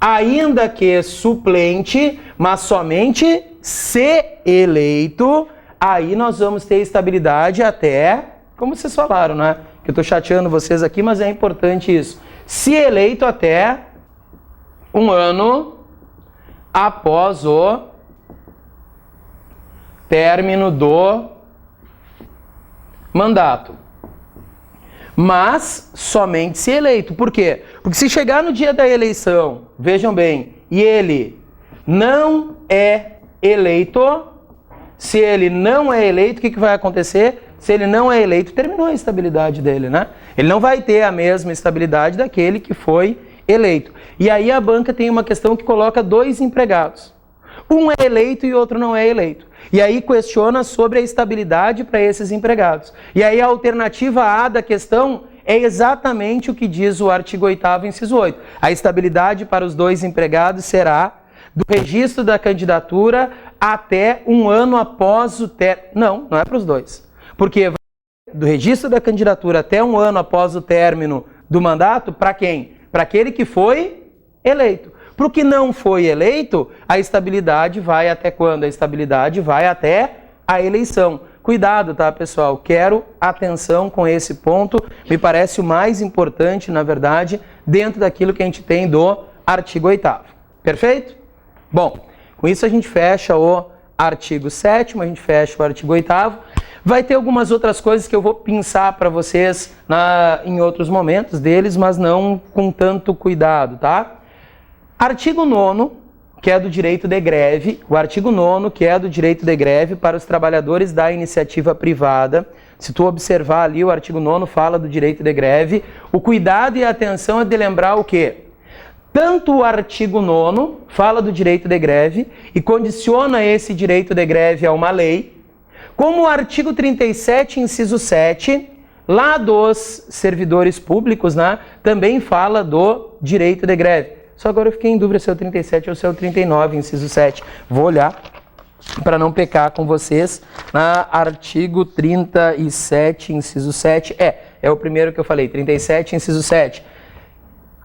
ainda que suplente, mas somente se eleito, aí nós vamos ter estabilidade até, como vocês falaram, né? Que eu estou chateando vocês aqui, mas é importante isso. Se eleito até um ano após o término do mandato. Mas somente se eleito. Por quê? Porque se chegar no dia da eleição, vejam bem, e ele não é eleito, se ele não é eleito, o que vai acontecer? Se ele não é eleito, terminou a estabilidade dele, né? Ele não vai ter a mesma estabilidade daquele que foi eleito. E aí a banca tem uma questão que coloca dois empregados. Um é eleito e outro não é eleito. E aí questiona sobre a estabilidade para esses empregados. E aí a alternativa A da questão é exatamente o que diz o artigo 8º, inciso 8. A estabilidade para os dois empregados será do registro da candidatura até um ano após o término. Não é para os dois. Porque vai do registro da candidatura até um ano após o término do mandato, para quem? Para aquele que foi eleito. Para o que não foi eleito, a estabilidade vai até quando? A estabilidade vai até a eleição. Cuidado, tá, pessoal? Quero atenção com esse ponto. Me parece o mais importante, na verdade, dentro daquilo que a gente tem do artigo 8º. Perfeito? Bom, com isso a gente fecha o artigo 7º, a gente fecha o artigo 8º. Vai ter algumas outras coisas que eu vou pensar para vocês em outros momentos deles, mas não com tanto cuidado, tá? Artigo 9º, que é do direito de greve, o artigo 9º, que é do direito de greve para os trabalhadores da iniciativa privada. Se tu observar ali, o artigo 9º fala do direito de greve. O cuidado e a atenção é de lembrar o quê? Tanto o artigo 9º fala do direito de greve e condiciona esse direito de greve a uma lei, como o artigo 37, inciso 7, lá dos servidores públicos, né, também fala do direito de greve. Só agora eu fiquei em dúvida se é o 37 ou se é o 39, inciso 7. Vou olhar para não pecar com vocês. Artigo 37, inciso 7. É o primeiro que eu falei, 37, inciso 7.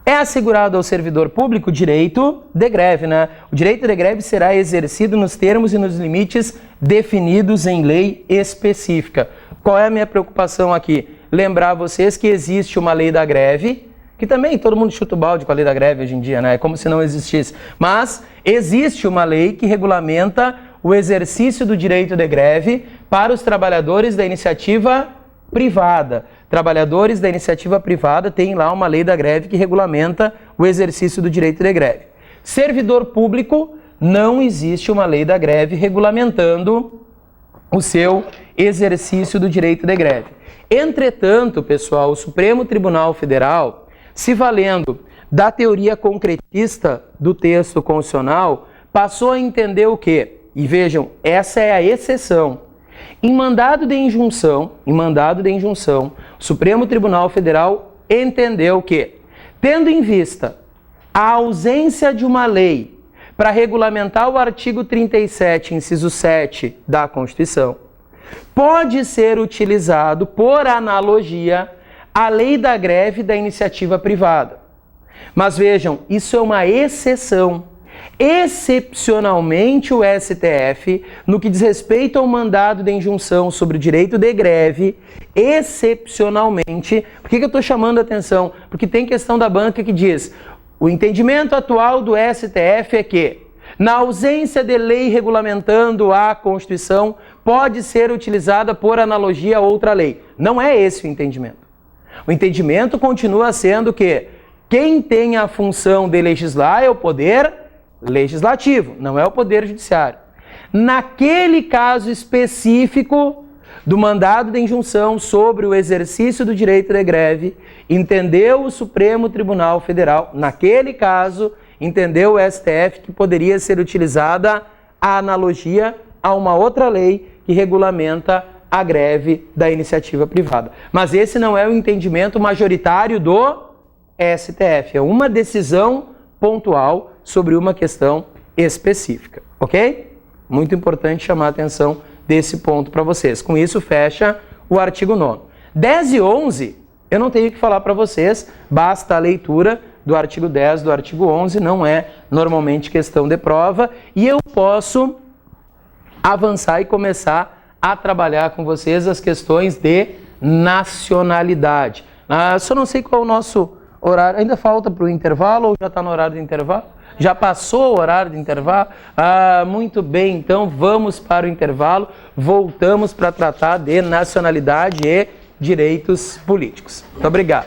É assegurado ao servidor público o direito de greve, né? O direito de greve será exercido nos termos e nos limites definidos em lei específica. Qual é a minha preocupação aqui? Lembrar vocês que existe uma lei da greve, que também todo mundo chuta o balde com a lei da greve hoje em dia, né? É como se não existisse. Mas existe uma lei que regulamenta o exercício do direito de greve para os trabalhadores da iniciativa privada. Trabalhadores da iniciativa privada têm lá uma lei da greve que regulamenta o exercício do direito de greve. Servidor público, não existe uma lei da greve regulamentando o seu exercício do direito de greve. Entretanto, pessoal, o Supremo Tribunal Federal, se valendo da teoria concretista do texto constitucional, passou a entender o quê? E vejam, essa é a exceção. Em mandado de injunção, o Supremo Tribunal Federal entendeu que, tendo em vista a ausência de uma lei para regulamentar o artigo 37, inciso 7 da Constituição, pode ser utilizado, por analogia, a lei da greve da iniciativa privada. Mas vejam, isso é uma exceção. Excepcionalmente, o STF, no que diz respeito ao mandado de injunção sobre o direito de greve, excepcionalmente, por que eu estou chamando a atenção? Porque tem questão da banca que diz, o entendimento atual do STF é que, na ausência de lei regulamentando a Constituição, pode ser utilizada por analogia a outra lei. Não é esse o entendimento. O entendimento continua sendo que quem tem a função de legislar é o poder legislativo, não é o poder judiciário. Naquele caso específico do mandado de injunção sobre o exercício do direito de greve, entendeu o Supremo Tribunal Federal, naquele caso, entendeu o STF que poderia ser utilizada a analogia a uma outra lei que regulamenta a greve da iniciativa privada. Mas esse não é o entendimento majoritário do STF, é uma decisão pontual sobre uma questão específica, ok? Muito importante chamar a atenção desse ponto para vocês. Com isso, fecha o artigo 9º. 10 e 11, eu não tenho que falar para vocês, basta a leitura do artigo 10, do artigo 11, não é normalmente questão de prova, e eu posso avançar e começar a trabalhar com vocês as questões de nacionalidade. Só não sei qual é o nosso horário, ainda falta para o intervalo ou já está no horário do intervalo? Já passou o horário do intervalo? Muito bem, então vamos para o intervalo, voltamos para tratar de nacionalidade e direitos políticos. Muito obrigado.